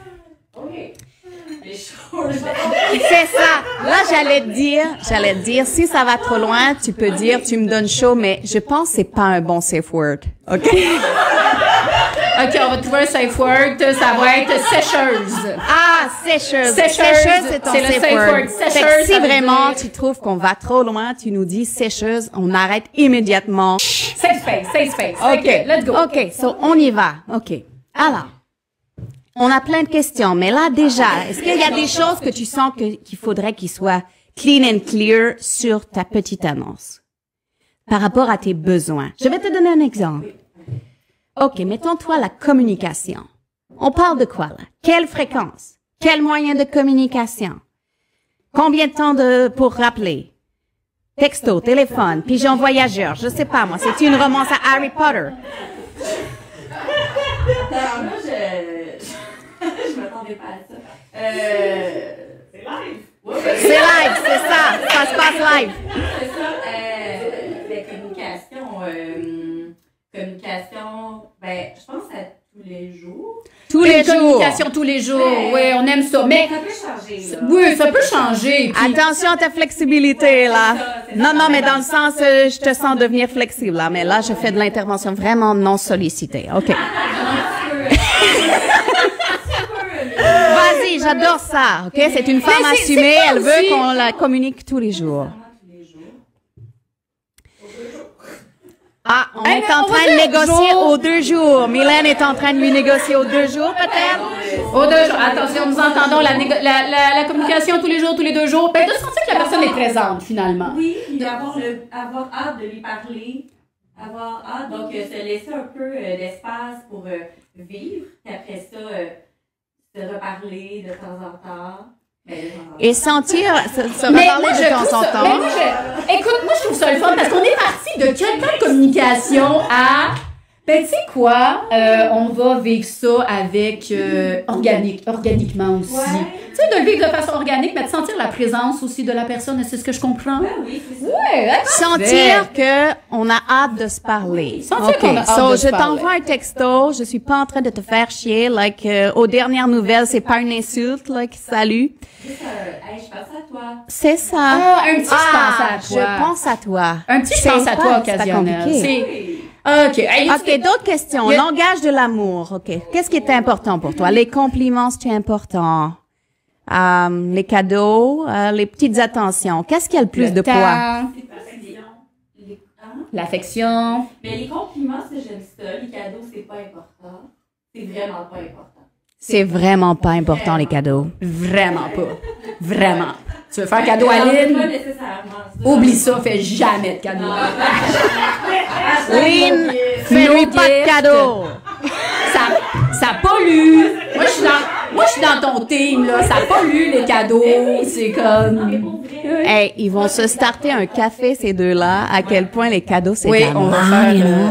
[SPEAKER 1] C'est ça. Là, j'allais te dire, si ça va trop loin, tu peux dire, tu me donnes chaud, mais je pense que c'est pas un bon safe word. OK?
[SPEAKER 2] OK, on va trouver un safe word. Ça va être sécheuse.
[SPEAKER 1] Ah, sécheuse.
[SPEAKER 2] Sécheuse,
[SPEAKER 1] c'est ton
[SPEAKER 2] c'est le
[SPEAKER 1] safe
[SPEAKER 2] safe
[SPEAKER 1] word.
[SPEAKER 2] word.
[SPEAKER 1] Fait que
[SPEAKER 2] Sécheuse,
[SPEAKER 1] si
[SPEAKER 2] ça veut
[SPEAKER 1] vraiment
[SPEAKER 2] dire-
[SPEAKER 1] tu trouves qu'on va trop loin, tu nous dis sécheuse, on arrête immédiatement.
[SPEAKER 2] Safe space, safe space.
[SPEAKER 1] OK.
[SPEAKER 2] Let's go.
[SPEAKER 1] OK, so on y va. OK. Alors, on a plein de questions, mais là déjà, est-ce qu'il y a des choses que tu sens qu'il faudrait qu'ils soient clean and clear sur ta petite annonce par rapport à tes besoins? Je vais te donner un exemple. OK, mettons-toi la communication. On parle de quoi là? Quelle fréquence? Quel moyen de communication? Combien de temps pour rappeler? Texto, téléphone, pigeon voyageur, je sais pas moi, c'est une romance à Harry Potter.
[SPEAKER 4] Alors là, je m'attendais pas à ça. C'est live. Ouais,
[SPEAKER 1] C'est live, c'est ça, ça se passe live.
[SPEAKER 4] c'est ça. La communication, ben, je pense à tous les jours.
[SPEAKER 1] Tous les jours.
[SPEAKER 2] Communication tous les jours. Oui, on aime ça. Mais
[SPEAKER 4] Ça peut changer, là.
[SPEAKER 2] oui, ça peut changer. Puis-
[SPEAKER 1] Attention à ta flexibilité, là. Non, mais dans le sens, je te sens devenir flexible, là. Mais là, je fais de l'intervention vraiment non sollicitée. OK. Vas-y, j'adore ça. OK? C'est une femme
[SPEAKER 2] Mais c'est
[SPEAKER 1] assumée.
[SPEAKER 2] pas
[SPEAKER 1] Elle veut
[SPEAKER 2] aussi-
[SPEAKER 1] qu'on la communique tous les jours. Ah, on
[SPEAKER 2] Eh,
[SPEAKER 1] est
[SPEAKER 2] mais
[SPEAKER 1] en
[SPEAKER 2] on
[SPEAKER 1] train
[SPEAKER 2] va
[SPEAKER 1] de
[SPEAKER 2] dire
[SPEAKER 1] négocier
[SPEAKER 2] jour.
[SPEAKER 1] aux 2 jours. Mylène est en train de lui négocier aux 2 jours, peut-être?
[SPEAKER 2] Aux 2 jours. Attention, nous entendons la communication tous les jours, tous les 2 jours. Ben, de sentir que la personne est présente, finalement.
[SPEAKER 4] Oui, puis avoir hâte de lui parler, avoir hâte, donc se laisser un peu d'espace pour vivre, puis après ça, se reparler de temps en temps.
[SPEAKER 1] Et sentir, se
[SPEAKER 2] Mais
[SPEAKER 1] reparler
[SPEAKER 2] moi, je
[SPEAKER 1] de
[SPEAKER 2] trouve
[SPEAKER 1] temps en
[SPEAKER 2] ça-
[SPEAKER 1] temps.
[SPEAKER 2] mais moi, écoute, moi, je trouve ça le fun parce qu'on est parti de quel temps de communication à... Ben, tu sais quoi, on va vivre ça avec organiquement aussi.
[SPEAKER 4] Ouais.
[SPEAKER 2] Tu sais, de le vivre de façon organique, mais de sentir la présence aussi de la personne, c'est ce que je comprends.
[SPEAKER 4] Ben oui, c'est ça.
[SPEAKER 2] Ouais,
[SPEAKER 1] Sentir que on a hâte de se parler.
[SPEAKER 2] Sentir qu'on a hâte
[SPEAKER 1] so
[SPEAKER 2] de se
[SPEAKER 1] je
[SPEAKER 2] parler.
[SPEAKER 1] t'envoie un texto, je suis pas en train de te faire chier, like, aux dernières nouvelles, c'est pas une insulte, like, salut.
[SPEAKER 4] Juste, hey, je pense à toi.
[SPEAKER 1] C'est ça.
[SPEAKER 2] Ah, un petit je pense à toi.
[SPEAKER 1] Je pense à toi.
[SPEAKER 2] Un petit je
[SPEAKER 1] C'est
[SPEAKER 2] pense à
[SPEAKER 1] pas-
[SPEAKER 2] toi
[SPEAKER 1] c'est pas
[SPEAKER 2] occasionnel.
[SPEAKER 1] compliqué.
[SPEAKER 2] C'est... OK. Hey,
[SPEAKER 1] OK, d'autres questions.
[SPEAKER 2] Il y a-
[SPEAKER 1] Langage de l'amour. OK. Qu'est-ce qui est important pour toi? Les compliments, c'est important. Les cadeaux, les petites attentions. Qu'est-ce qui a le plus
[SPEAKER 2] le
[SPEAKER 1] de poids?
[SPEAKER 2] temps,
[SPEAKER 4] C'est parce que hein?
[SPEAKER 2] l'affection.
[SPEAKER 4] Mais les compliments, c'est j'aime ça. Les cadeaux, c'est pas important. C'est vraiment pas important.
[SPEAKER 1] C'est vraiment pas important, les cadeaux.
[SPEAKER 2] Vraiment pas. Vraiment. Tu veux faire cadeau à
[SPEAKER 4] Pas
[SPEAKER 2] Lynn?
[SPEAKER 4] nécessairement ça.
[SPEAKER 2] Oublie ça, fais jamais de cadeau.
[SPEAKER 1] Lynn, fais-lui
[SPEAKER 2] No
[SPEAKER 1] pas de
[SPEAKER 2] gift.
[SPEAKER 1] cadeaux.
[SPEAKER 2] Ça pollue. Moi, je suis dans ton team, là. Ça pollue, les cadeaux. C'est comme...
[SPEAKER 4] Pour vrai.
[SPEAKER 1] Hey, ils vont se starter un café, ces deux-là, à quel point les cadeaux, c'est
[SPEAKER 2] Oui,
[SPEAKER 1] de la
[SPEAKER 2] on va
[SPEAKER 1] merde,
[SPEAKER 2] faire
[SPEAKER 1] là.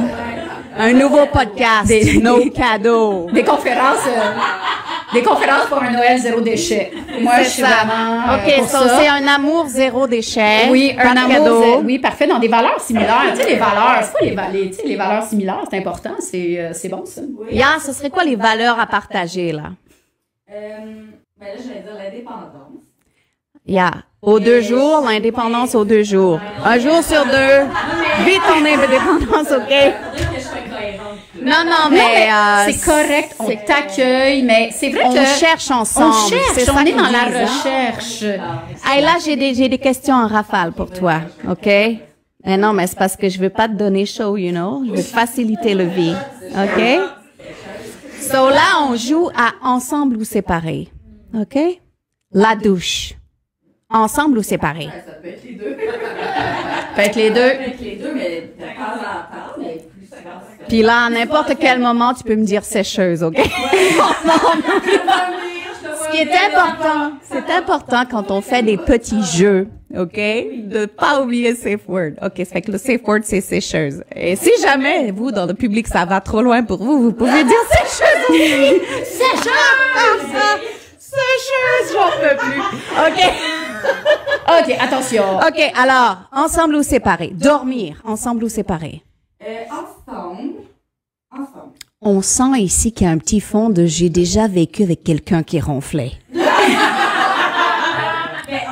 [SPEAKER 1] Un nouveau podcast, nos cadeaux.
[SPEAKER 2] des conférences pour un Noël zéro déchet. Moi, je
[SPEAKER 1] C'est
[SPEAKER 2] suis
[SPEAKER 1] ça.
[SPEAKER 2] vraiment
[SPEAKER 1] OK,
[SPEAKER 2] pour
[SPEAKER 1] so
[SPEAKER 2] ça.
[SPEAKER 1] c'est un amour zéro déchet.
[SPEAKER 2] Oui,
[SPEAKER 1] pas
[SPEAKER 2] un
[SPEAKER 1] de
[SPEAKER 2] amour,
[SPEAKER 1] cadeaux.
[SPEAKER 2] oui, parfait, dans des valeurs similaires. Tu sais, les valeurs, c'est pas tu sais, les valeurs similaires, c'est important, c'est bon, ça.
[SPEAKER 1] Yeah, ce serait quoi les valeurs à partager, là?
[SPEAKER 4] Ben là, je vais dire l'indépendance.
[SPEAKER 1] Yeah. Aux 2 jours, l'indépendance aux 2 jours. Un jour sur 2. Vite ton indépendance, OK?
[SPEAKER 4] Faudrait que je sois cohérente.
[SPEAKER 1] Non, mais
[SPEAKER 2] c'est correct, on t'accueille, mais c'est vrai
[SPEAKER 1] on
[SPEAKER 2] que...
[SPEAKER 1] cherche ensemble.
[SPEAKER 2] On
[SPEAKER 1] C'est
[SPEAKER 2] cherche,
[SPEAKER 1] ça
[SPEAKER 2] on est
[SPEAKER 1] qu'ils
[SPEAKER 2] dans la
[SPEAKER 1] disent, hein?
[SPEAKER 2] recherche.
[SPEAKER 1] Hey, là, j'ai des questions en rafale pour toi, OK? Mais non, mais c'est parce que je veux pas te donner chaud, you know? Je veux faciliter le vie, OK? So là, on joue à ensemble ou séparés, OK? La douche. Ensemble ou séparés?
[SPEAKER 4] Ça peut être les deux.
[SPEAKER 2] Faites les deux.
[SPEAKER 4] Ça peut être les deux, mais de temps en temps, mais plus souvent.
[SPEAKER 1] Puis là, à n'importe quel moment, tu peux me dire sécheuse, OK? Ce qui est important, c'est important quand on fait des petits jeux, OK? De pas oublier le safe word. OK, ça fait que le safe word, c'est sécheuse. Et si jamais, vous, dans le public, ça va trop loin pour vous, vous pouvez dire sécheuse aussi! Sécheuse! Sécheuse, j'en peux plus. OK?
[SPEAKER 2] OK, attention.
[SPEAKER 1] OK, alors, ensemble ou séparés? Dormir, ensemble ou séparés?
[SPEAKER 4] Ensemble.
[SPEAKER 1] On sent ici qu'il y a un petit fond de « j'ai déjà vécu avec quelqu'un qui ronflait
[SPEAKER 4] Ben,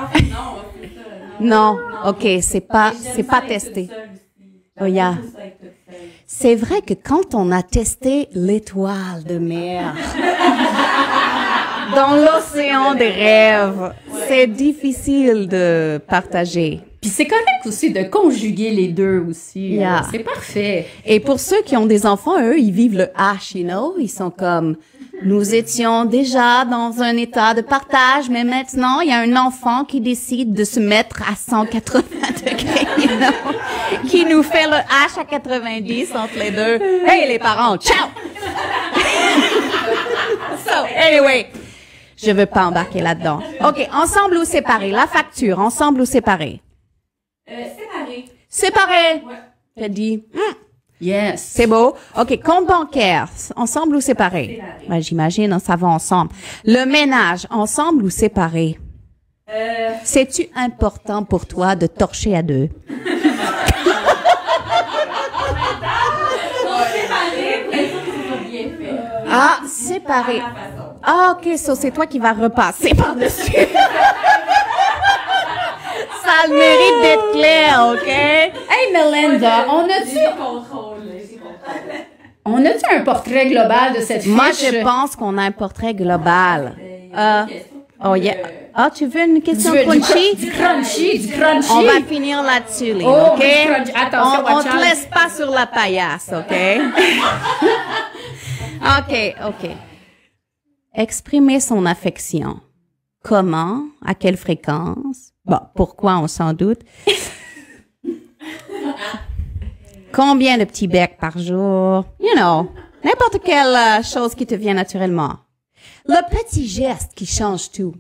[SPEAKER 4] en fait, non, c'est ça. ».
[SPEAKER 1] Non, OK, c'est pas
[SPEAKER 4] J'aime ça être
[SPEAKER 1] testé.
[SPEAKER 4] toute seule aussi.
[SPEAKER 1] Oh, yeah.
[SPEAKER 4] J'aime ça être toute seule.
[SPEAKER 1] C'est vrai que quand on a testé l'étoile de mer dans l'océan des rêves, c'est difficile de partager.
[SPEAKER 2] Puis c'est correct aussi de conjuguer les deux aussi.
[SPEAKER 1] Yeah.
[SPEAKER 2] C'est parfait.
[SPEAKER 1] Et pour ceux qui ont des enfants, eux, ils vivent le H, you know? Ils sont comme, nous étions déjà dans un état de partage, mais maintenant, il y a un enfant qui décide de se mettre à 180 degrés, you know? Qui nous fait le H à 90 entre les deux. Hey, les parents, ciao! So, anyway, je veux pas embarquer là-dedans. OK, ensemble ou séparés? La facture, ensemble ou séparés?
[SPEAKER 4] Séparés.
[SPEAKER 1] Séparés!
[SPEAKER 4] Ouais.
[SPEAKER 1] T'as dit,
[SPEAKER 2] Yes.
[SPEAKER 1] c'est beau. OK, compte bancaire, ensemble ou séparé?
[SPEAKER 4] Séparé.
[SPEAKER 1] Ben, j'imagine, hein, ça va ensemble. Le ménage, ensemble ou séparé? C'est-tu important pour toi de torcher à 2?
[SPEAKER 4] Séparés, pour être sûr que ce soit bien fait.
[SPEAKER 1] Ah, séparé.
[SPEAKER 4] À ma façon.
[SPEAKER 1] Ah, OK, so c'est toi qui vas repasser par-dessus. Ça a le mérite d'être clair, OK?
[SPEAKER 2] Hey, Melinda,
[SPEAKER 4] J'ai contrôle, j'ai contrôle.
[SPEAKER 2] on a-tu un portrait global de cette fiche?
[SPEAKER 1] Moi, je pense qu'on a un portrait global. Oh, yeah. Ah, tu veux une question
[SPEAKER 2] Du
[SPEAKER 1] crunchy?
[SPEAKER 2] crunchy.
[SPEAKER 1] On va finir là-dessus, Lynn,
[SPEAKER 2] Oh,
[SPEAKER 1] OK?
[SPEAKER 2] du crunchy. Attention,
[SPEAKER 1] on
[SPEAKER 2] watch
[SPEAKER 1] te
[SPEAKER 2] out.
[SPEAKER 1] laisse pas sur la paillasse, OK? OK. Exprimer son affection. Comment? À quelle fréquence? Bon, pourquoi, on s'en doute. Combien de petits becs par jour? You know, n'importe quelle chose qui te vient naturellement. Le petit geste qui change tout.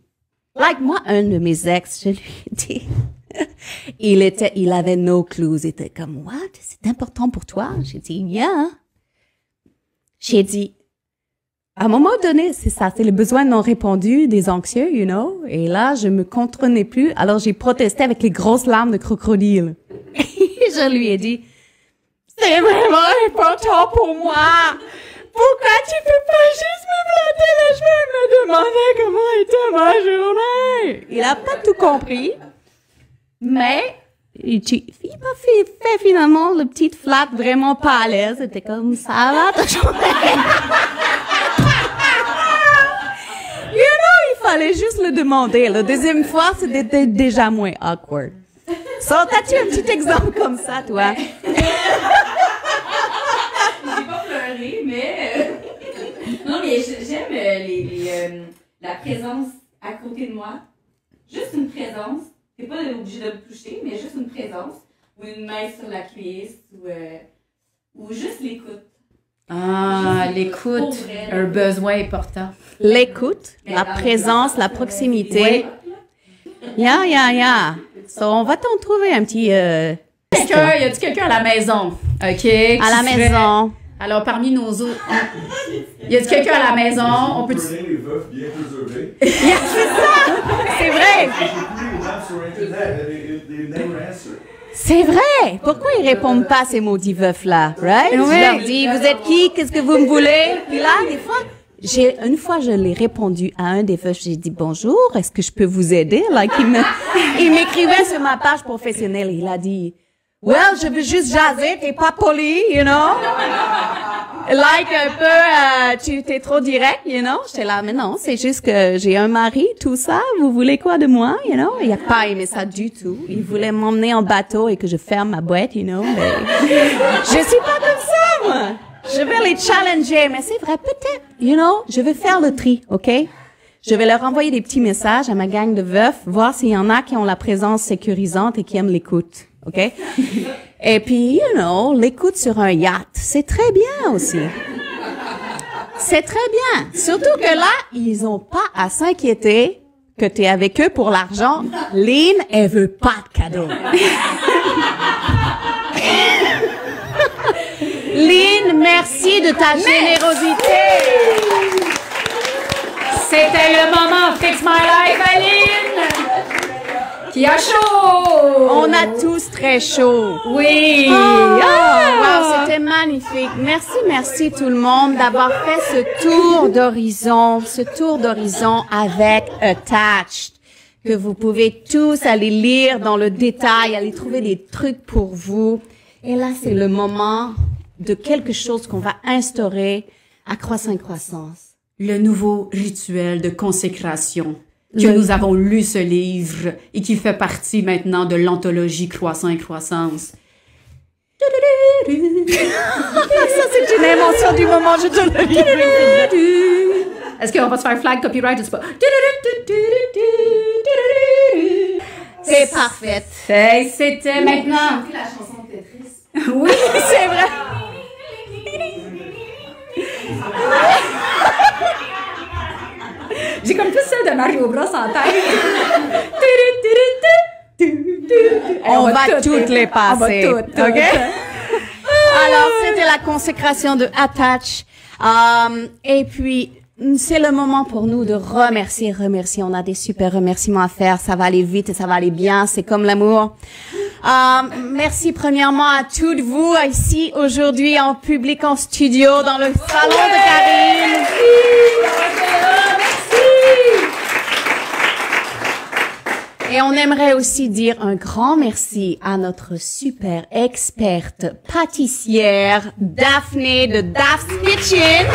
[SPEAKER 1] Like, moi, un de mes ex, je lui ai dit, il avait no clues. Il était comme, what? C'est important pour toi? J'ai dit, yeah. J'ai dit, à un moment donné, c'est ça, c'est le besoin non répondu des anxieux, you know. Et là, je me contenais plus. Alors, j'ai protesté avec les grosses larmes de crocodile. Et je lui ai dit, c'est vraiment important pour moi. Pourquoi tu peux pas juste me planter les cheveux et me demander comment était ma journée? Il a pas tout compris. Mais, il m'a fait finalement le petit flat vraiment pas à l'aise. C'était comme, ça va ta journée? You know, il fallait juste le demander. La deuxième fois, c'était déjà moins awkward. So, t'as-tu un petit exemple comme ça, toi?
[SPEAKER 4] J'ai pas pleuré, mais... Non, mais j'aime la présence à côté de moi. Juste une présence. T'es pas obligé de me toucher, mais juste une présence. Ou une main sur la cuisse. Ou juste l'écoute.
[SPEAKER 2] Ah, l'écoute, un besoin important.
[SPEAKER 1] L'écoute, la présence, la proximité. Yeah. So, on va t'en trouver un petit...
[SPEAKER 2] Y a-t-il quelqu'un à la maison? OK.
[SPEAKER 1] À la maison.
[SPEAKER 2] Alors, parmi nos autres... Y a-t-il quelqu'un à la maison? On peut...
[SPEAKER 5] Les veufs bien préservés.
[SPEAKER 1] C'est vrai.
[SPEAKER 5] J'ai écouté les gens sur Internet, they never answer.
[SPEAKER 1] C'est vrai. Pourquoi ils répondent pas à ces maudits veufs-là, right? Je leur dis, vous êtes qui? Qu'est-ce que vous me voulez? Puis là, des fois... Une fois, je l'ai répondu à un des veufs. J'ai dit, bonjour, est-ce que je peux vous aider? Like, il m'écrivait sur ma page professionnelle. Il a dit, well, je veux juste jaser, t'es pas poli, you know? Like, un peu, tu t'es trop direct, you know? J'étais là, mais non, c'est juste que j'ai un mari, tout ça. Vous voulez quoi de moi, you know? Il a pas aimé ça du tout. Il voulait m'emmener en bateau et que je ferme ma boîte, you know? Mais je suis pas comme ça, moi. Je vais les challenger, mais c'est vrai, peut-être, you know, je vais faire le tri, OK? Je vais leur envoyer des petits messages à ma gang de veufs, voir s'il y en a qui ont la présence sécurisante et qui aiment l'écoute, OK? Et puis, you know, l'écoute sur un yacht, c'est très bien aussi. C'est très bien. Surtout que là, ils ont pas à s'inquiéter que t'es avec eux pour l'argent. Lynn, elle veut pas de cadeau. Lynn, merci de ta générosité.
[SPEAKER 2] C'était le moment Fix My Life à Lynn, qui a chaud.
[SPEAKER 1] On a tous très chaud.
[SPEAKER 2] Oui.
[SPEAKER 1] Wow, c'était magnifique. Merci tout le monde d'avoir fait ce tour d'horizon avec Attached, que vous pouvez tous aller lire dans le détail, aller trouver des trucs pour vous. Et là, c'est le moment de quelque chose qu'on va instaurer à Croissance.
[SPEAKER 2] Le nouveau rituel de consécration que nous avons lu ce livre et qui fait partie maintenant de l'anthologie Croissant et Croissance.
[SPEAKER 1] Ça, c'est une émotion du moment, je te le dis.
[SPEAKER 2] Est-ce qu'on va se faire flag copyright ou c'est pas?
[SPEAKER 1] C'est parfait.
[SPEAKER 2] C'était maintenant.
[SPEAKER 4] La chanson de Tetris.
[SPEAKER 2] Oui,
[SPEAKER 1] C'est vrai.
[SPEAKER 2] j'ai comme plus celle de Mario Bros en tête.
[SPEAKER 1] On va toutes les passer.
[SPEAKER 2] On va toutes.
[SPEAKER 1] OK? Alors, c'était la consécration de Attach. Et puis, c'est le moment pour nous de remercier. On a des super remerciements à faire. Ça va aller vite et ça va aller bien. C'est comme l'amour. Merci premièrement à toutes vous ici aujourd'hui en public, en studio, dans le salon de Karine. Et on aimerait aussi dire un grand merci à notre super experte pâtissière Daphné de Daph's Kitchen.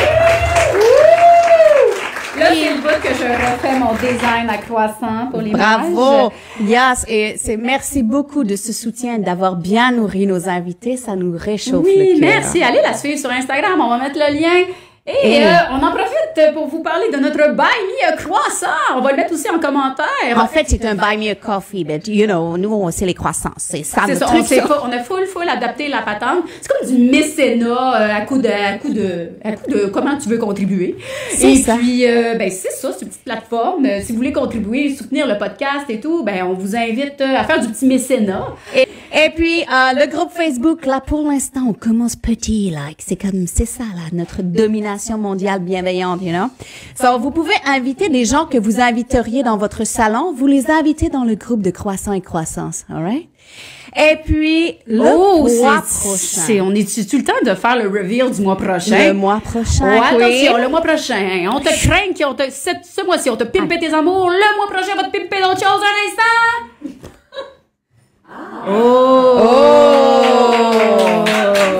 [SPEAKER 2] Là, c'est le bout que je refais mon design à croissant pour l'image.
[SPEAKER 1] Bravo! Yes, et merci beaucoup de ce soutien, d'avoir bien nourri nos invités. Ça nous réchauffe le
[SPEAKER 2] Oui,
[SPEAKER 1] cœur.
[SPEAKER 2] merci. Allez la suivre sur Instagram. On va mettre le lien. Et on en profite pour vous parler de notre Buy Me a Croissant. On va le mettre aussi en commentaire.
[SPEAKER 1] En fait, c'est un buy me a coffee, but you know, nous, c'est les croissants. C'est ça,
[SPEAKER 2] C'est
[SPEAKER 1] notre
[SPEAKER 2] ça,
[SPEAKER 1] truc. ça.
[SPEAKER 2] on a full adapté la patente. C'est comme du mécénat à coup de comment tu veux contribuer.
[SPEAKER 1] C'est ça.
[SPEAKER 2] Puis, ben, c'est ça, c'est une petite plateforme. Si vous voulez contribuer, soutenir le podcast et tout, ben, on vous invite à faire du petit mécénat.
[SPEAKER 1] Et puis, le groupe Facebook, là, pour l'instant, on commence petit, like. C'est ça, là, notre domination mondiale bienveillante, you know. So, vous pouvez inviter des gens que vous inviteriez dans votre salon, vous les invitez dans le groupe de Croissant et Croissance, alright? Et puis, le mois prochain.
[SPEAKER 2] On est-tu le temps de faire le reveal du mois prochain?
[SPEAKER 1] Le mois prochain,
[SPEAKER 2] Ouais,
[SPEAKER 1] oui.
[SPEAKER 2] attention, le mois prochain. On te craint, ce mois-ci, on te pimpé tes amours. Le mois prochain, on va te pimper d'autres choses un instant.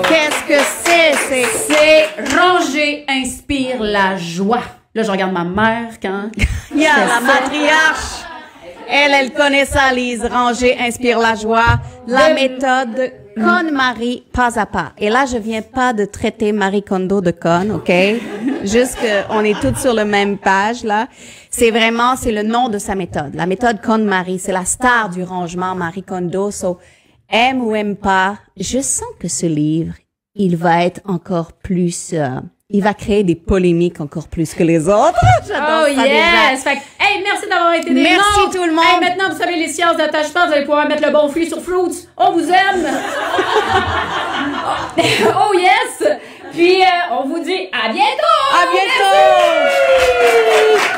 [SPEAKER 1] Qu'est-ce que c'est?
[SPEAKER 2] C'est Ranger inspire la joie. Là, je regarde ma mère quand...
[SPEAKER 1] Il y a la matriarche. Elle connaît ça, Lise. Ranger inspire la joie. La méthode Con-Marie, pas à pas. Et là, je viens pas de traiter Marie Kondo de conne, OK? Juste qu'on est toutes sur la même page, là. C'est le nom de sa méthode. La méthode Con-Marie, c'est la star du rangement, Marie Kondo. So, aime ou aime pas, je sens que ce livre, il va être encore plus... il va créer des polémiques encore plus que les autres. J'adore ça déjà.
[SPEAKER 2] Fait que, hey, merci d'avoir été des
[SPEAKER 1] Merci
[SPEAKER 2] nôtres.
[SPEAKER 1] tout le monde.
[SPEAKER 2] Hey, maintenant, vous savez les sciences d'attachement, vous allez pouvoir mettre le bon fruit sur Fruits. On vous aime. Oh yes. Puis, on vous dit à bientôt.
[SPEAKER 1] À bientôt.
[SPEAKER 2] Merci.